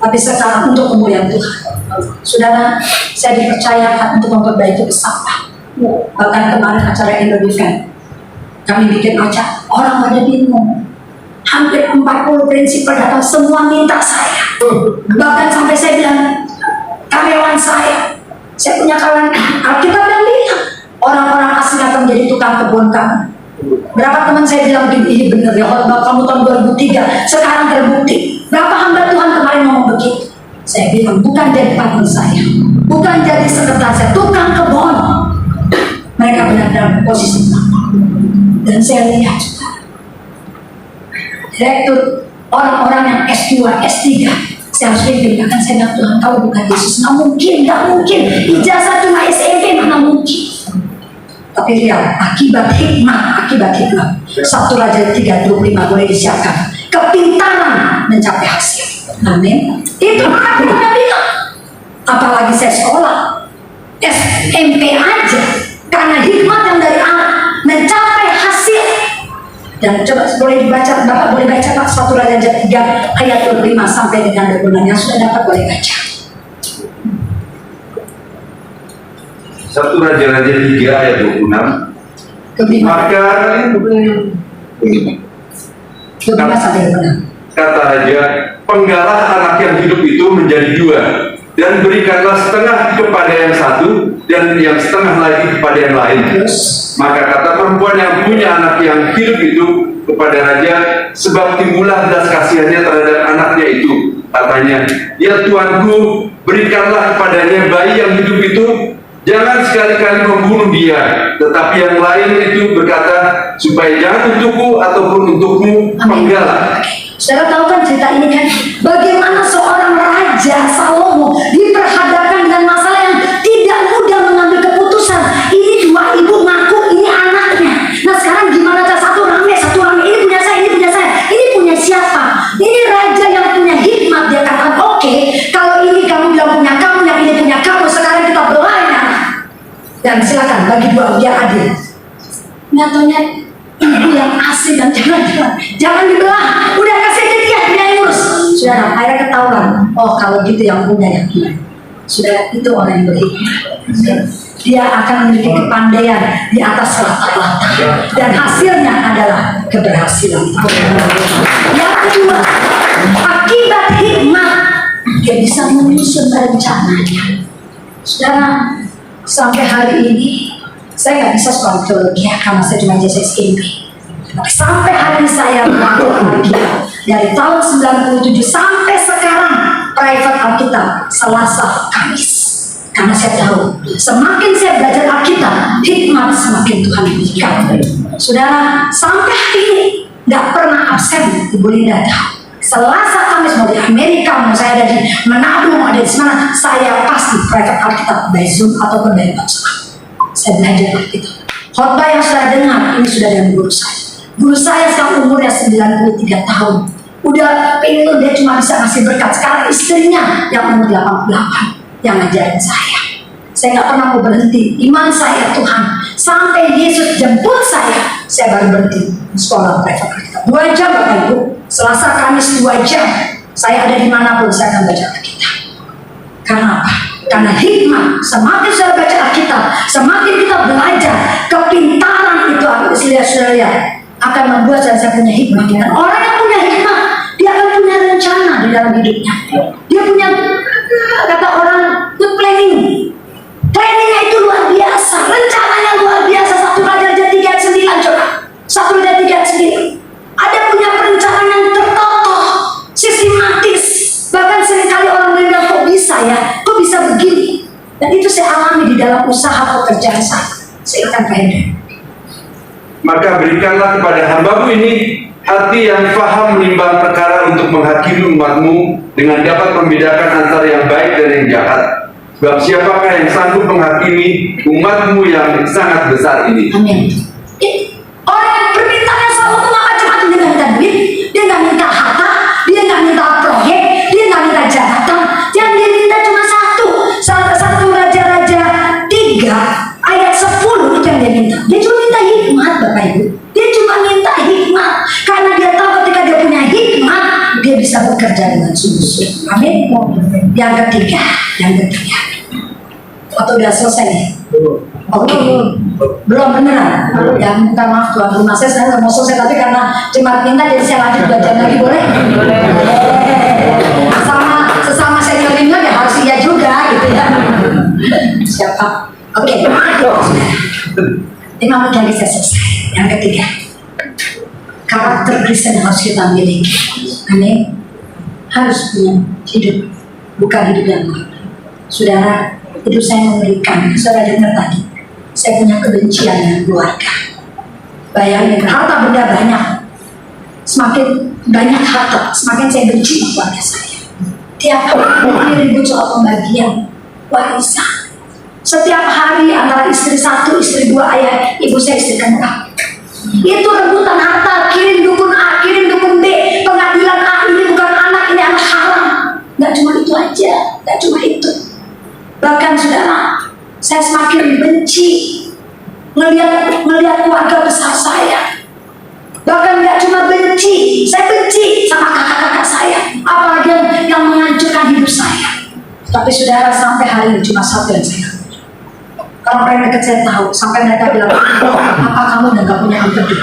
tapi sekarang untuk kemuliaan Tuhan. Saudara, saya dipercayakan untuk memperbaiki pesawat. Bahkan kemarin acara Indonesia, kami bikin acara, orang pada bingung. Hampir 40 prinsipal datang, semua minta saya. Bahkan sampai saya bilang, karyawan saya punya kawan Alkitab yang bilang, orang-orang asing akan menjadi tukang kebun kamu. Berapa teman saya bilang, ini benar ya, kamu tahun 2003, sekarang terbukti. Berapa hamba Tuhan kemarin ngomong begitu. Saya bilang, bukan jadi partner saya, bukan jadi sekretaris saya, tukang kebun. Mereka benar dalam posisi sama. Dan saya lihat juga direktur orang-orang yang S2, S3, saya harus pikir, bahkan saya bilang, Tuhan kau bukan Yesus. Nggak mungkin, ijazah cuma SMP, mana mungkin. Tapi lihat, akibat hikmah. 1 Raja 3:25 boleh disiapkan. Kepintaran mencapai hasil. Amin. Itu kan Tuhan bilang. Apalagi saya sekolah SMP aja, karena hikmat yang dari Allah mencapai hasil. Dan coba boleh dibaca, Bapak boleh baca Pak 1 Raja 3 ayat 25 sampai dengan 26 yang sudah dapat boleh baca. 1 Raja-Raja 3 ayat 26. Maka kata raja, penggalah anak yang hidup itu menjadi 2, dan berikanlah setengah kepada yang satu dan yang setengah lagi kepada yang lain. Maka kata perempuan yang punya anak yang hidup itu kepada raja, sebab timbullah belas kasihannya terhadap anaknya itu. Katanya, ya Tuanku, berikanlah kepadanya bayi yang hidup itu, jangan sekali-kali membunuh dia. Tetapi yang lain itu berkata, supaya jangan untukku ataupun untukmu penggalah. Saudara tahu kan cerita ini kan, bagaimana seorang raja Salomo diperhadapkan dengan masalah yang tidak mudah mengambil keputusan. Ini 2 ibu ngaku ini anaknya. Nah sekarang gimana, satu rame, ini punya saya, ini punya siapa? Ini raja yang punya hikmat. Dia katakan, oke, kalau ini kamu bilang punya kamu, yang ini punya kamu, sekarang kita belajar. Dan silakan bagi 2 biar adil. Nyatanya ibu yang asli dan jangan dibelah, udah kasih ke dia yang ngurus. Saudara, akhirnya ketahuan, oh kalau gitu yang punya yang dia. Saudara, itu orang yang berhikmat. Dia akan memiliki kepandaian di atas rata-rata, dan hasilnya adalah keberhasilan. Yang kedua, akibat hikmat dia bisa menyusun rencananya. Saudara, sampai hari ini saya nggak bisa sekolah teologi karena saya cuma JSSMP. Tapi sampai hari ini saya melakukan Alkitab dari tahun 97 sampai sekarang private Alkitab Selasa Kamis. Karena saya tahu semakin saya belajar Alkitab, hikmat semakin Tuhan berikan. Saudara, sampai hari ini nggak pernah absen Ibu Linda tahu. Selasa Kamis mau di Amerika, mau saya ada di Manado, mau ada di mana, saya pasti private Alkitab by Zoom ataupun by WhatsApp. Saya belajar Alkitab. Khotbah yang saya dengar ini sudah dari guru saya. Guru saya sekarang umurnya 93 tahun. Udah pengen dia cuma bisa ngasih berkat. Sekarang istrinya yang umur 88 yang ngajarin saya. Saya nggak pernah mau berhenti. Iman saya Tuhan sampai Yesus jemput saya baru berhenti sekolah private Alkitab. 2 jam Bapak Ibu. Selasa Kamis 2 jam. Saya ada dimanapun saya akan baca Alkitab. Karena apa? Karena hikmat, semakin saya baca Alkitab, semakin kita belajar, kepintaran itu saudara akan membuat saya punya hikmat. Dan orang yang punya hikmat, dia akan punya rencana di dalam hidupnya. Dia punya, kata orang, good planning. Planningnya itu luar biasa, rencananya luar biasa. 1 Raja 3 ayat 9 coba. 1 Raja 3 ayat 9. Ada punya perencanaan yang tertotoh, sistematis. Bahkan seringkali orang bilang, kok bisa ya? Kok bisa begini? Dan itu saya alami di dalam usaha pekerjaan saya. Saya akan pendek. Maka berikanlah kepada hambamu ini hati yang faham menimbang perkara untuk menghakimi umatmu dengan dapat membedakan antara yang baik dan yang jahat. Sebab siapakah yang sanggup menghakimi umatmu yang sangat besar ini? Amin. Orang yang permintaannya selalu macam-macam. Dia nggak minta duit, dia nggak minta harta, dia nggak minta proyek, dia nggak minta jabatan. Yang dia minta cuma satu. 1 Raja-Raja 3 ayat 10 itu yang dia minta. Dia cuma minta hikmat, Bapak Ibu. Dia cuma minta hikmat karena dia tahu ketika dia punya hikmat, dia bisa bekerja dengan sungguh-sungguh. Amin. Yang ketiga. Atau udah selesai nih? Oke. Belum beneran. Ya minta maaf tuan rumah saya nggak mau selesai, tapi karena cuma minta jadi saya lanjut 2 jam lagi, boleh? Sesama senior ya harus iya juga gitu ya. Siapa? Oke. 5 menit lagi saya selesai. Yang ketiga, karakter Kristen yang harus kita miliki. Amin. Harus punya hidup, bukan hidup yang lain. Saudara, hidup saya mengerikan. Saudara dengar tadi, saya punya kebencian dengan keluarga. Bayangin, harta benda banyak. Semakin banyak harta, semakin saya benci keluarga saya. Tiap hari ribut soal pembagian warisan. Setiap hari antara istri 1, istri 2, ayah, ibu saya istri keempat. Itu rebutan harta, kirim dukun A, kirim dukun B, pengadilan A, ini bukan anak, ini anak haram. Gak cuma itu aja, gak cuma itu. Bahkan saudara, saya semakin benci melihat keluarga besar saya. Bahkan gak cuma benci, saya benci sama kakak-kakak saya, apalagi yang menghancurkan hidup saya. Tapi saudara, sampai hari ini cuma satu yang saya Orang-orang dekat saya tahu, sampai mereka bilang, apa kamu udah gak punya empati?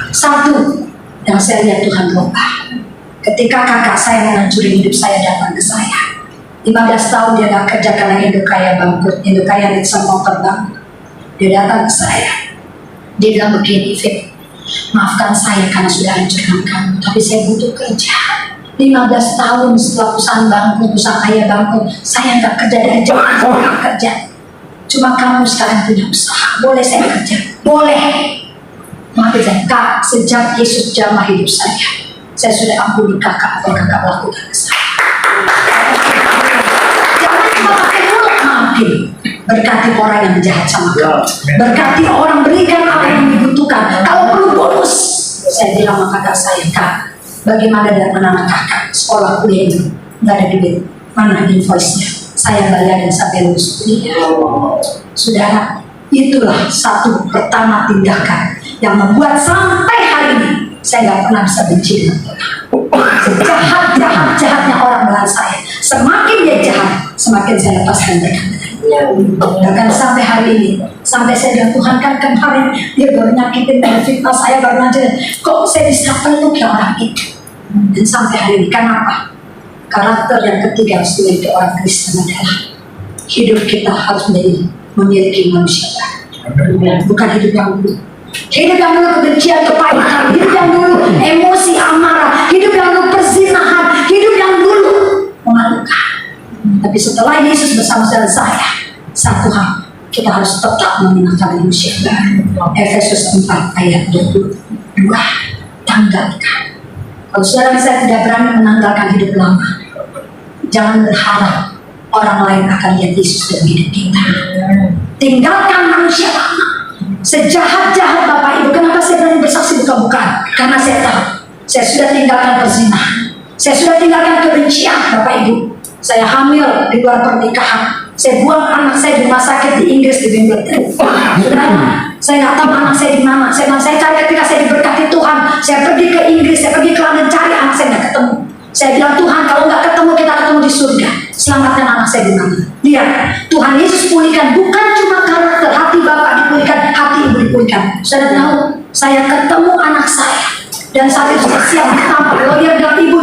Satu yang saya lihat Tuhan berubah. Ketika kakak saya menghancuri hidup saya datang ke saya. 15 tahun dia gak kerja karena Indo Kaya bangkrut, Indo Kaya Nixon mau terbang. Dia datang ke saya. Dia bilang begini, Fit, maafkan saya karena sudah hancurkan kamu, tapi saya butuh kerja. 15 tahun setelah perusahaan bangkrut, perusahaan kaya bangkrut, saya gak kerja dari jauh, saya gak kerja. Cuma kamu sekarang punya usaha, boleh saya kerja? Boleh. Maka Kak, sejak Yesus jamah hidup saya sudah ampuni kakak apa yang kakak lakukan ke saya. Jangan cuma pakai mulut maafin. Berkati orang yang jahat sama kamu. Berkati orang, berikan apa yang dibutuhkan. Kalau perlu bonus, saya bilang sama kakak saya, Kak, bagaimana dengan anak kakak sekolah kuliah itu nggak ada duit, mana invoice-nya? Saya bayarin sampai lulus kuliah. Saudara, itulah satu pertama tindakan yang membuat sampai hari ini saya nggak pernah bisa benci dengan Tuhan. Sejahat-jahatnya orang dengan saya, semakin dia jahat, semakin saya lepaskan mereka. Bahkan sampai hari ini, sampai saya bilang, Tuhan kan kemarin dia baru nyakitin dan fitnah saya baru aja, kok saya bisa peluk ya orang itu? Dan sampai hari ini, kenapa? Karakter yang ketiga harus dimiliki orang Kristen adalah hidup kita harus memiliki manusia baru, bukan hidup yang dulu. Hidup yang dulu kebencian, kepahitan, hidup yang dulu emosi, amarah, hidup yang dulu perzinahan, hidup yang dulu memalukan. Tapi setelah Yesus bersama saya, satu hal, kita harus tetap mengenalkan manusia baru. Efesus 4 ayat 22, tanggalkan. Kalau saudara saya tidak berani menanggalkan hidup lama, jangan berharap orang lain akan lihat Yesus dalam hidup kita. Tinggalkan manusia lama. Sejahat-jahat Bapak Ibu, kenapa saya berani bersaksi buka-bukaan? Karena saya tahu, saya sudah tinggalkan perzinahan, saya sudah tinggalkan kebencian Bapak Ibu. Saya hamil di luar pernikahan, saya buang anak saya di rumah sakit di Inggris, di Wimbledon. Saudara, saya nggak tahu anak saya di mana. Saya cari ketika saya diberkati Tuhan, saya pergi ke Inggris, saya pergi ke London cari anak saya nggak ketemu. Saya bilang, Tuhan kalau nggak ketemu kita ketemu di surga. Selamatkan anak saya di mana? Lihat, Tuhan Yesus pulihkan bukan cuma karakter, hati Bapak dipulihkan, hati Ibu dipulihkan. Saudara tahu, saya ketemu anak saya dan saat itu saya siap ditampar. Kalau dia bilang, Ibu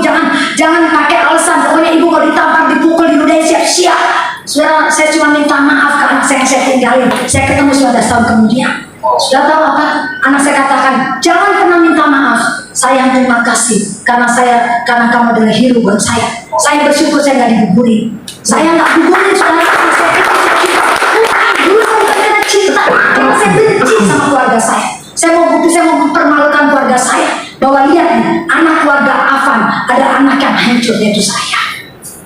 jangan pakai alasan, pokoknya Ibu kalau ditampar, dipukul, dinudai, siap-siap. Saudara, saya cuma minta maaf ke anak saya yang saya tinggalin. Saya ketemu 19 tahun kemudian. Sudah tahu apa? Anak saya katakan, jangan pernah minta maaf. Sayang, terima kasih karena kamu adalah hero buat saya. Saya bersyukur saya nggak digugurin. Saya nggak gugurin, saudara. Saya dulu saya kena cinta karena saya benci sama keluarga saya. Saya mau mempermalukan keluarga saya bahwa lihat nih, anak keluarga Afan ada anak yang hancur, yaitu saya.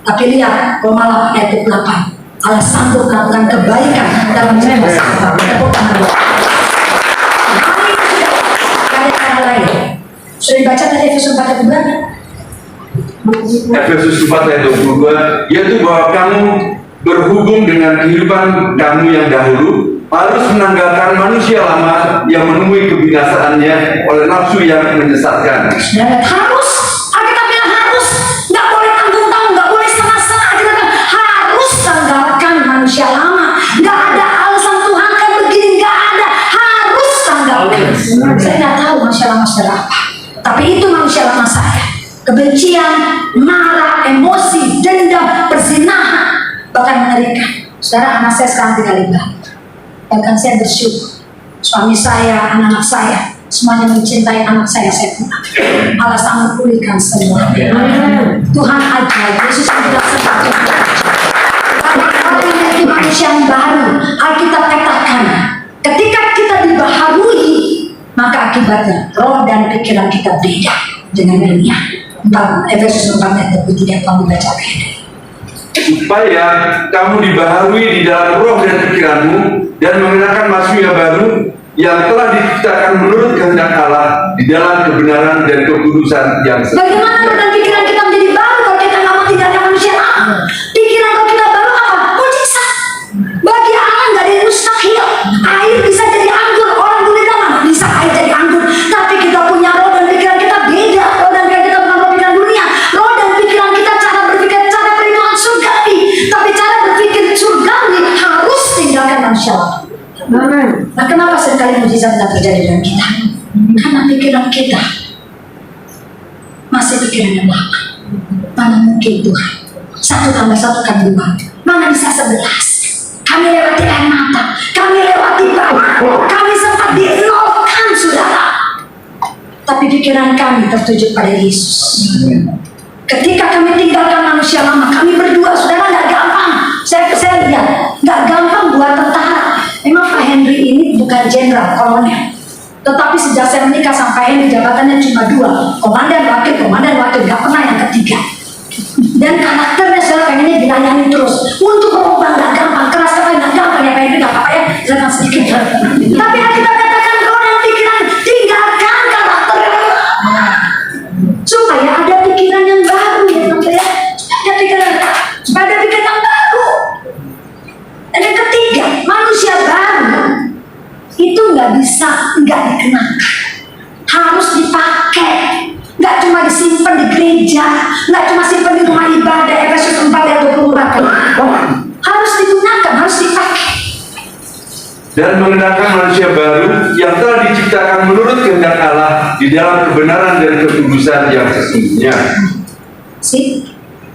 Tapi lihat, Roma 8 ayat 8, Allah sanggup melakukan kebaikan dalam jiwa saya. Tepuk tangan Bapak. Sudah dibaca tadi Efesus 4 ayat 22? Efesus 4 ayat 22, yaitu bahwa kamu berhubung dengan kehidupan kamu yang dahulu, harus menanggalkan manusia lama yang menemui kebinasaannya oleh nafsu yang menyesatkan. Dan harus, kita bilang harus, nggak boleh tanggung-tanggung, nggak boleh setengah-setengah. Kita bilang harus tanggalkan manusia lama. Nggak ada alasan Tuhan kan begini, nggak ada, harus tanggalkan. Saya nggak tahu manusia lama sudah apa. Tapi itu manusia lama saya. Kebencian, marah, emosi, dendam, perzinahan, bahkan mengerikan. Saudara, anak saya sekarang tinggal di Bali. Bahkan saya bersyukur, suami saya, anak-anak saya, semuanya mencintai anak saya pulang. Allah sanggup pulihkan semua. Tuhan ajaib. Yesus bilang seperti itu. Orang yang manusia yang baru, Alkitab katakan, ketika kita dibaharui, maka akibatnya roh dan pikiran kita beda dengan dunia. Efesus 4 ayat 23 kamu baca supaya kamu dibaharui di dalam roh dan pikiranmu dan mengenakan manusia baru yang telah diciptakan menurut kehendak Allah di dalam kebenaran dan kekudusan yang sempurna. Bagaimana roh dan pikiran kita menjadi baru kalau kita nggak mau tinggalkan manusia lama? Pikiran kalau kita baru apa? Mujizat. Bagi Allah nggak ada yang mustahil. Air bisa jadi anggur, orang dulu bilang bisa air jadi anggur. Tapi kita punya roh dan pikiran kita beda. Roh dan pikiran kita bukan roh pikiran dunia. Roh dan pikiran kita cara berpikir, cara perhitungan surgawi. Tapi cara berpikir surgawi harus tinggalkan manusia lama. Kenapa seringkali mujizat tidak terjadi dengan kita? Karena pikiran kita masih pikiran yang lama. Mana mungkin Tuhan? 1 tambah 1 kan 2. Mana bisa 11? Kami lewati air mata, kami lewati bawah, kami sempat dinolkan, saudara. Tapi pikiran kami tertuju pada Yesus. Ketika kami tinggalkan manusia lama, kami berdua, saudara, nggak gampang. Saya lihat, nggak gampang buat tentara. Memang Pak Henry ini bukan jenderal, kolonel. Tetapi sejak saya menikah sama Pak Henry, jabatannya cuma 2, komandan wakil, nggak pernah yang ketiga. Dan karakternya saya pengennya dilayani terus. Untuk berubah nggak gampang, keras kepala nggak gampang ya Pak Henry, nggak apa-apa ya, jangan sedikit. Tapi kita katakan kau yang pikiran, tinggalkan karakter yang lama. Supaya ada pikiran yang baru ya Tante ya. Supaya ada pikiran yang baru. Dan yang ketiga, manusia baru itu nggak bisa nggak dikenakan, harus dipakai. Nggak cuma disimpan di gereja, nggak cuma simpan di rumah ibadah. Efesus 4 ayat 24. Harus digunakan, harus dipakai. Dan mengenakan manusia baru yang telah diciptakan menurut kehendak Allah di dalam kebenaran dan kekudusan yang sesungguhnya.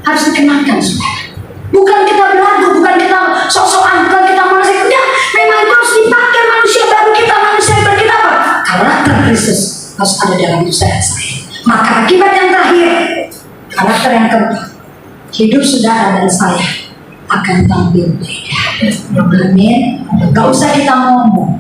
Harus dikenakan, saudara. Bukan kita belagu, bukan kita sok-sokan, bukan kita manusia. Enggak, memang itu harus dipakai manusia baru kita, manusia baru kita apa? Karakter Kristus harus ada dalam hidup saya. Maka akibat yang terakhir, karakter yang keempat, hidup saudara dan saya akan tampil beda. Amin. Gak usah kita ngomong,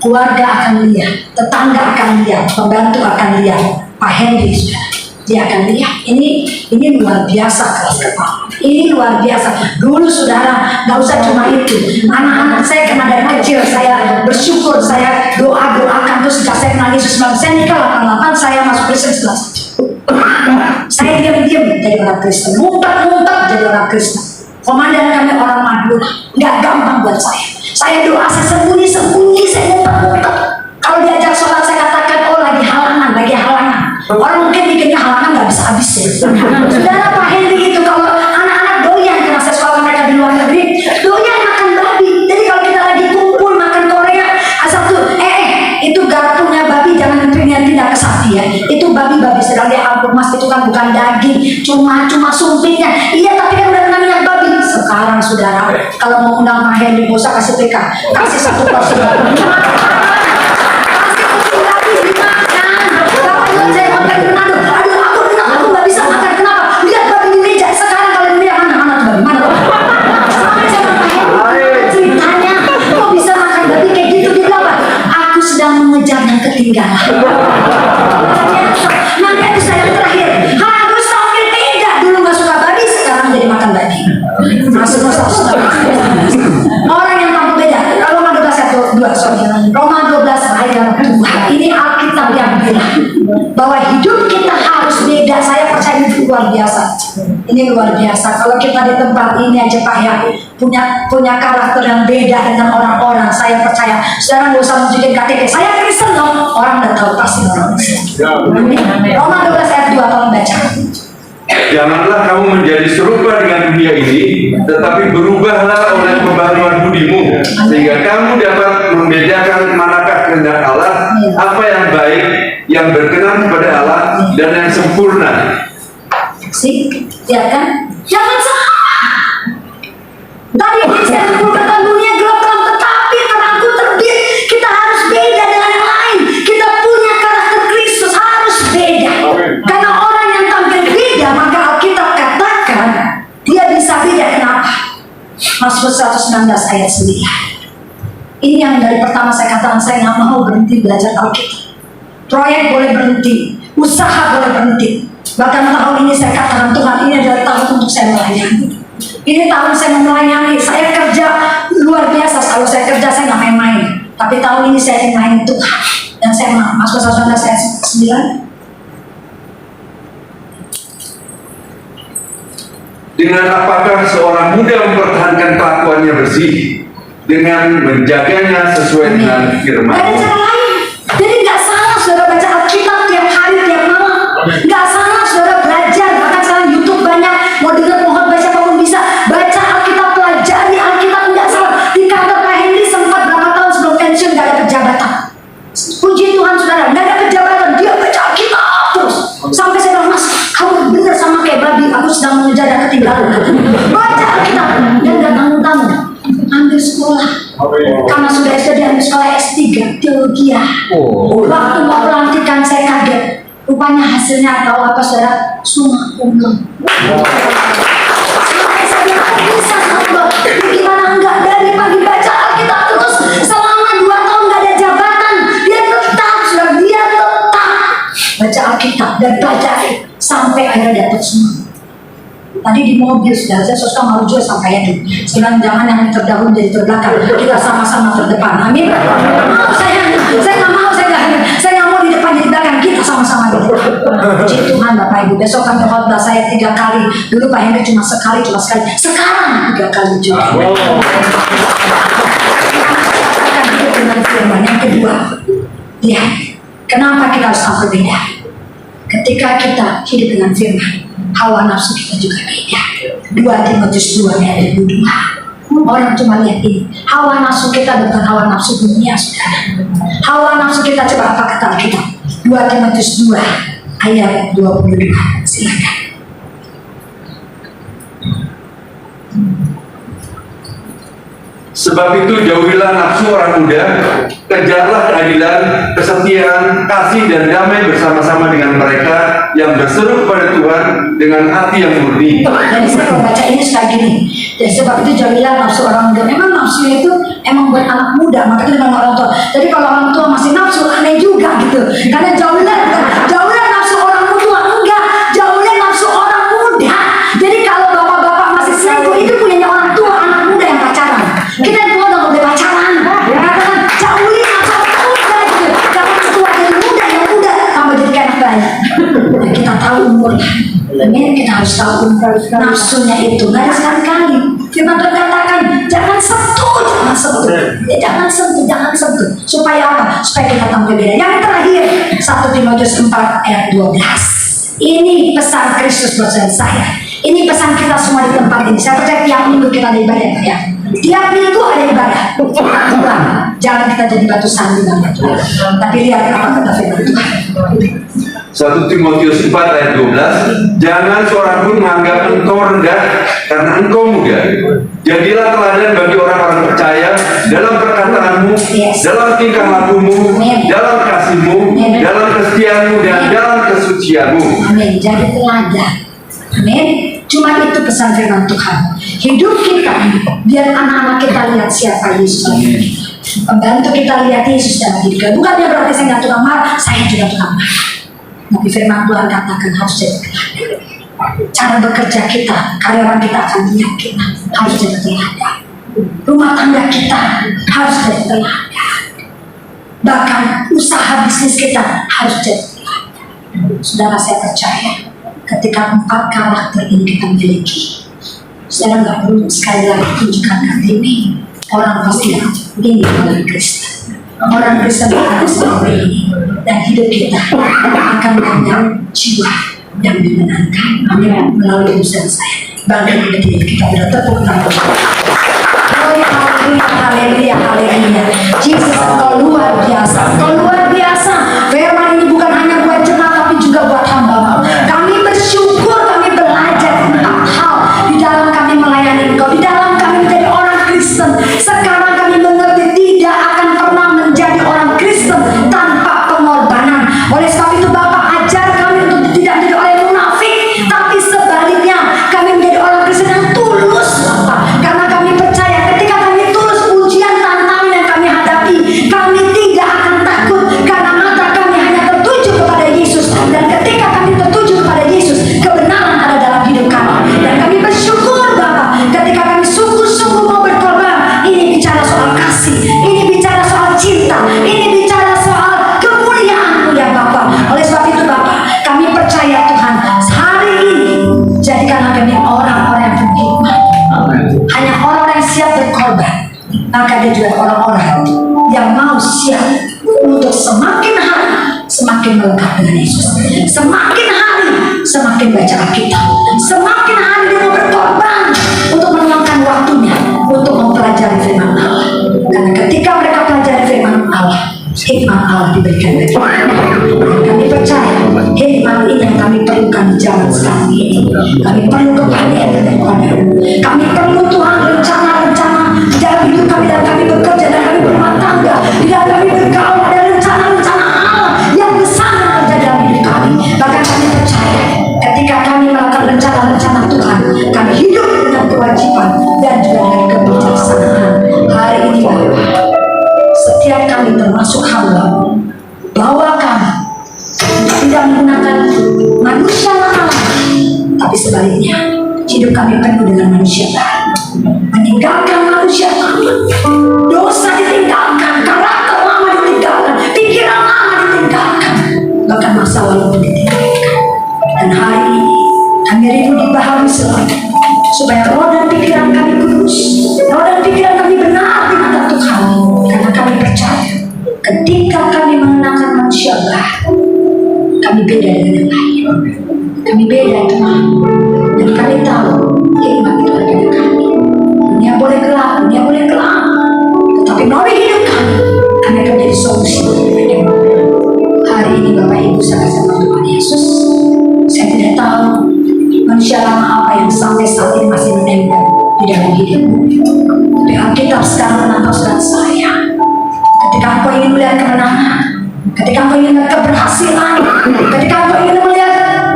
keluarga akan lihat, tetangga akan lihat, pembantu akan lihat. Pak Henry sudah, dia akan lihat. Ini luar biasa kelas kepala. Ini luar biasa. Dulu saudara, gak usah cuma itu. Anak-anak saya kena dari kecil, saya bersyukur, saya doakan terus sejak saya kenal Yesus. Saya nikah 88, saya masuk Kristen 11. Saya diam-diam jadi orang Kristen, ngumpet-ngumpet jadi orang Kristen. Komandan kami orang Madura, nggak gampang buat saya. Saya doa, saya sembunyi-sembunyi, saya ngumpet-ngumpet. Kalau diajak sholat saya katakan, oh lagi halangan. Orang mungkin bikinnya halangan nggak bisa habis ya. Saudara Pak Henry itu kalau anak-anak doyan, karena saya sekolah mereka di luar negeri, doyan makan babi. Jadi kalau kita lagi kumpul makan Korea, asal tuh, itu garpunya babi jangan tidak ke sapi ya. Itu babi-babi sedang dia ampun mas, itu kan bukan daging, cuma sumpitnya. Iya tapi kan udah kena minyak babi. Sekarang saudara, kalau mau undang Pak Henry, gak usah kasih PK, kasih 1 porsi. Aku nggak bisa makan. Kenapa? Lihat babi di meja. Sekarang kalau di meja mana tuh babi? Sampai saya makan ceritanya, kok bisa makan babi kayak gitu? Dia bilang apa? Aku sedang mengejar yang ketinggalan. Maka itu saya yang terakhir, harus tampil beda. Dulu nggak suka babi, sekarang jadi makan babi. Masuk orang yang tampil beda. Roma 12 ayat 2. Roma 12 ayat 2. Ini Alkitab yang bilang bahwa hidup kita harus beda. Saya percaya itu luar biasa. Ini luar biasa. Kalau kita di tempat ini aja Pak ya, punya karakter yang beda dengan orang-orang. Saya percaya. Saudara nggak usah tunjukin KTP. Saya Kristen dong. Orang udah tahu pasti orang Kristen. Roma 12 ayat 2, tolong baca. Janganlah kamu menjadi serupa dengan dunia ini, tetapi berubahlah oleh pembaharuan budimu, sehingga kamu dapat membedakan manakah kehendak Allah, apa yang baik, yang berkenan kepada Allah, dan yang sempurna. Ya kan? Jangan sama. Tadi saya sebutkan dunia gelap terang, tetapi terangku terbit. Kita harus beda dengan yang lain. Kita punya karakter Kristus, harus beda. Karena orang yang tampil beda, maka Alkitab katakan dia bisa beda. Kenapa? Mazmur 119 ayat 9. Ini yang dari pertama saya katakan, saya nggak mau berhenti belajar Alkitab. Proyek boleh berhenti, usaha boleh berhenti. Bahkan tahun ini saya katakan, Tuhan ini adalah tahun untuk saya melayani. Ini tahun saya melayani. Saya kerja luar biasa. Kalau saya kerja saya nggak main-main. Tapi tahun ini saya ingin main Tuhan. Dan saya masuk 119 ayat 9. Dengan apakah seorang muda mempertahankan kelakuannya bersih dengan menjaganya sesuai dengan firman. Gak ada cara lain. Jadi gak salah saudara baca Alkitab tiap hari, tiap malam. Gak salah saudara belajar. Bahkan sekarang YouTube banyak. Mau dengar mohon baca apapun bisa. Baca Alkitab, pelajari Alkitab, gak salah. Di kantor Pak Henry sempat berapa tahun sebelum pensiun Baca Alkitab dan gak tanggung-tanggung ambil sekolah. Karena sudah SD ambil sekolah S3 teologi ya. Waktu mau pelantikan saya kaget. Rupanya hasilnya tahu apa saudara? Summa cum laude. Sampai saya bisa Allah. Gimana enggak dari pagi baca Alkitab terus selama 2 tahun gak ada jabatan. Dia tetap baca Alkitab dan pelajari sampai akhirnya dapat semua. Tadi di mobil sudah saya suka malu juga sampai itu. Sekarang jangan yang terdahulu jadi terbelakang. Kita sama-sama terdepan. Amin. Mau saya nggak mau, saya nggak mau di depan jadi belakang. Kita sama-sama di depan. Puji Tuhan Bapak Ibu. Besok kan khotbah saya 3 kali. Dulu Pak Henry cuma sekali. Sekarang 3 kali juga. Akan hidup dengan firman. Yang kedua, lihat kenapa kita harus tahu berbeda. Ketika kita hidup dengan firman, hawa nafsu kita juga beda. 2 Timotius 2 ayat 22. Orang cuma lihat ini. Hawa nafsu kita bukan hawa nafsu dunia, saudara. Hawa nafsu kita coba apa kata Alkitab? 2 Timotius 2 ayat 22. Silakan. Sebab itu jauhilah nafsu orang muda, kejarlah keadilan, kesetiaan, kasih dan damai bersama-sama dengan mereka yang berseru kepada Tuhan dengan hati yang murni. Jadi saya kalau baca ini sekali gini. Ya, sebab itu jauhilah nafsu orang muda. Memang nafsu itu emang buat anak muda, makanya dengan orang tua. Jadi kalau orang tua masih nafsu aneh juga gitu. Karena jauhilah nafsu orang tua, enggak, jauhilah nafsu orang muda. Jadi kalau bapak-bapak masih selingkuh itu punyanya orang tua, anak muda yang pacaran. Kita yang tua nggak boleh pacaran. Katakan jauhi nafsu muda gitu. Jangan setua jadi muda, yang muda tambah jadi kayak anak bayi. Nah, kita tahu umur. Amin, kita harus tahu nafsunya itu. Nggak ada sekali-kali. Firman Tuhan katakan jangan sentuh. Ya, jangan sentuh. Supaya apa? Supaya kita tahu berbeda. Yang terakhir 1 Timotius 4 ayat 12. Ini pesan Kristus buat saya. Ini pesan kita semua di tempat ini. Saya percaya tiap minggu kita ada ibadah ya. Tiap minggu ada ibadah. Jangan kita jadi batu sandungan. Tapi lihat apa kata firman Tuhan. 1 Timotius 4 ayat 12. Jangan seorang pun menganggap engkau rendah karena engkau muda. Jadilah teladan bagi orang-orang percaya dalam perkataanmu, dalam tingkah lakumu, dalam kasihmu, dalam kesetiaanmu dan dalam kesucianmu. Amin. Jadi teladan. Amin. Cuma itu pesan firman Tuhan. Hidup kita biar anak-anak kita lihat siapa Yesus. Pembantu kita lihat Yesus dalam hidup kita. Bukan dia berarti saya nggak tukang marah, saya juga tukang marah. Tapi firman Tuhan katakan harus jadi teladan. Cara bekerja kita, karyawan kita akan lihat kita harus jadi teladan. Rumah tangga kita harus jadi teladan. Bahkan usaha bisnis kita harus jadi teladan. Saudara, saya percaya ketika 4 karakter ini kita miliki, saudara nggak perlu sekali lagi tunjukkan KTP. Orang pasti ini orang Kristen. Orang Kristen akan seperti ini. Dan hidup kita akan banyak jiwa yang dimenangkan. Amin. Melalui usaha saya. Bangga berdiri kita bertepuk tangan. Haleluya, haleluya. Yesus engkau luar biasa. Engkau luar biasa. Firman ini bukan hanya buat jemaat tapi juga buat hamba. Kami bersyukur, kami belajar tentang hal di dalam kami melayani engkau, di dalam kami menjadi orang Kristen. Sekarang kami mengerti tidak akan pernah menjadi orang Kristen tanpa pengorbanan. Oleh sebab itu Bapak ajar kami untuk tidak menjadi orang yang munafik, tapi sebaliknya kami menjadi orang Kristen yang tulus, Bapak. Karena kami percaya ketika kami tulus, ujian tantangan yang kami hadapi, kami tidak akan takut karena mata kami hanya tertuju kepada Yesus. Dan ketika kami tertuju kepada Yesus, kebenaran ada dalam hidup kami. Dan kami bersyukur Bapak ketika kami sungguh-sungguh mau berkorban. Ini bicara soal kasih, ini bicara soal cinta, ini bicara soal kemuliaan-Mu ya Bapak. Oleh sebab itu Bapak, kami percaya Tuhan, hari ini jadikanlah kami orang-orang yang berhikmat. Hanya orang-orang yang siap berkorban, maka dia juga orang-orang yang mau siap untuk semakin hari semakin melekat dengan Yesus. Semakin hari semakin baca Alkitab. Semakin hari dia mau berkorban untuk meluangkan waktunya untuk mempelajari firman Allah. Karena ketika mereka pelajari firman Allah, hikmat Allah diberikan bagi mereka. Kami percaya hikmat ini yang kami perlukan di zaman sekarang ini. Kami perlu kepastian daripada-Mu. Kami perlu Tuhan rencana-rencana di dalam hidup kami, dan kami bekerja, dan kami berumah tangga, di dalam kami bergaul, ada rencana-rencana Allah yang besar yang terjadi dalam hidup kami. Bahkan kami percaya ketika kami melakukan rencana-rencana Tuhan, kami hidup dengan kewajiban dan juga dengan kebijaksanaan. Hari ini Bapak, setiap kami termasuk hamba, bawa kami tidak menggunakan manusia lama, tapi sebaliknya hidup kami penuh dengan manusia baru, meninggalkan manusia lama, dosa ditinggalkan, karakter lama ditinggalkan, pikiran lama ditinggalkan, bahkan masa lalu ditinggalkan. Dan hari ini kami rindu dibaharui selalu, supaya roh dan pikiran kami kudus, roh dan pikiran kami benar di mata Tuhan. Karena kami percaya ketika kami mengenakan manusia baru, kami beda dengan yang lain. Kami beda Tuhan, dan kami tahu hikmat itu ada pada kami. Dunia boleh gelap, dunia boleh gelap, tetapi melalui hidup kami akan menjadi solusi. Hari ini Bapak Ibu saya sama Tuhan Yesus, saya tidak tahu manusia lama apa yang sampai saat ini masih menempel di dalam hidupmu. Tapi Alkitab sekarang menantang saudara saya. Ketika engkau ingin melihat kemenangan, ketika engkau ingin melihat keberhasilan, ketika engkau ingin melihat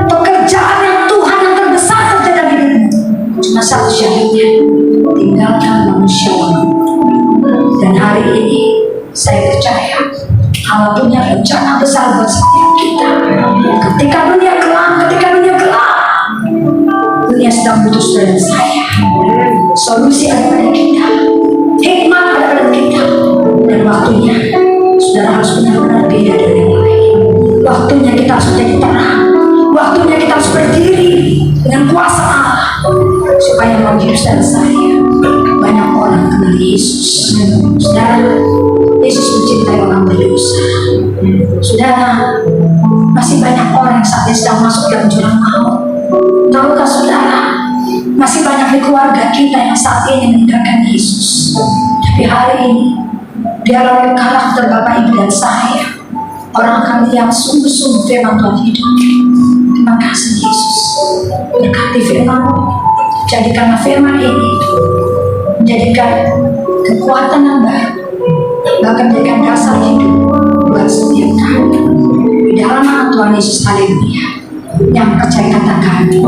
pekerjaan yang Tuhan yang terbesar terjadi dalam hidupmu, cuma satu syaratnya: tinggalkan manusia lama. Dan hari ini saya percaya Allah punya rencana besar buat setiap kita. Ketika dunia gelap, dunia sedang butuh saudara saya. Solusi ada pada kita, hikmat ada pada kita, dan waktunya saudara harus benar-benar beda dari yang lain. Waktunya kita harus menjadi terang, waktunya kita harus berdiri dengan kuasa Allah, supaya melalui hidup saudara saya banyak orang kenal Yesus. Saudara, Yesus mencintai orang berdosa. Saudara, masih banyak orang yang saat ini sedang masuk dalam jurang maut. Tahukah saudara, masih banyak di keluarga kita yang saat ini meninggalkan Yesus. Tapi hari ini, biarlah karakter Bapak Ibu dan saya, orang kami yang sungguh-sungguh firman Tuhan hidup. Terima kasih Yesus. Berkati firman, jadikanlah firman ini menjadikan kekuatan yang baru, bahkan menjadikan dasar hidup buat setiap kami. Di dalam nama Tuhan Yesus, haleluya. Yang percaya katakan amin.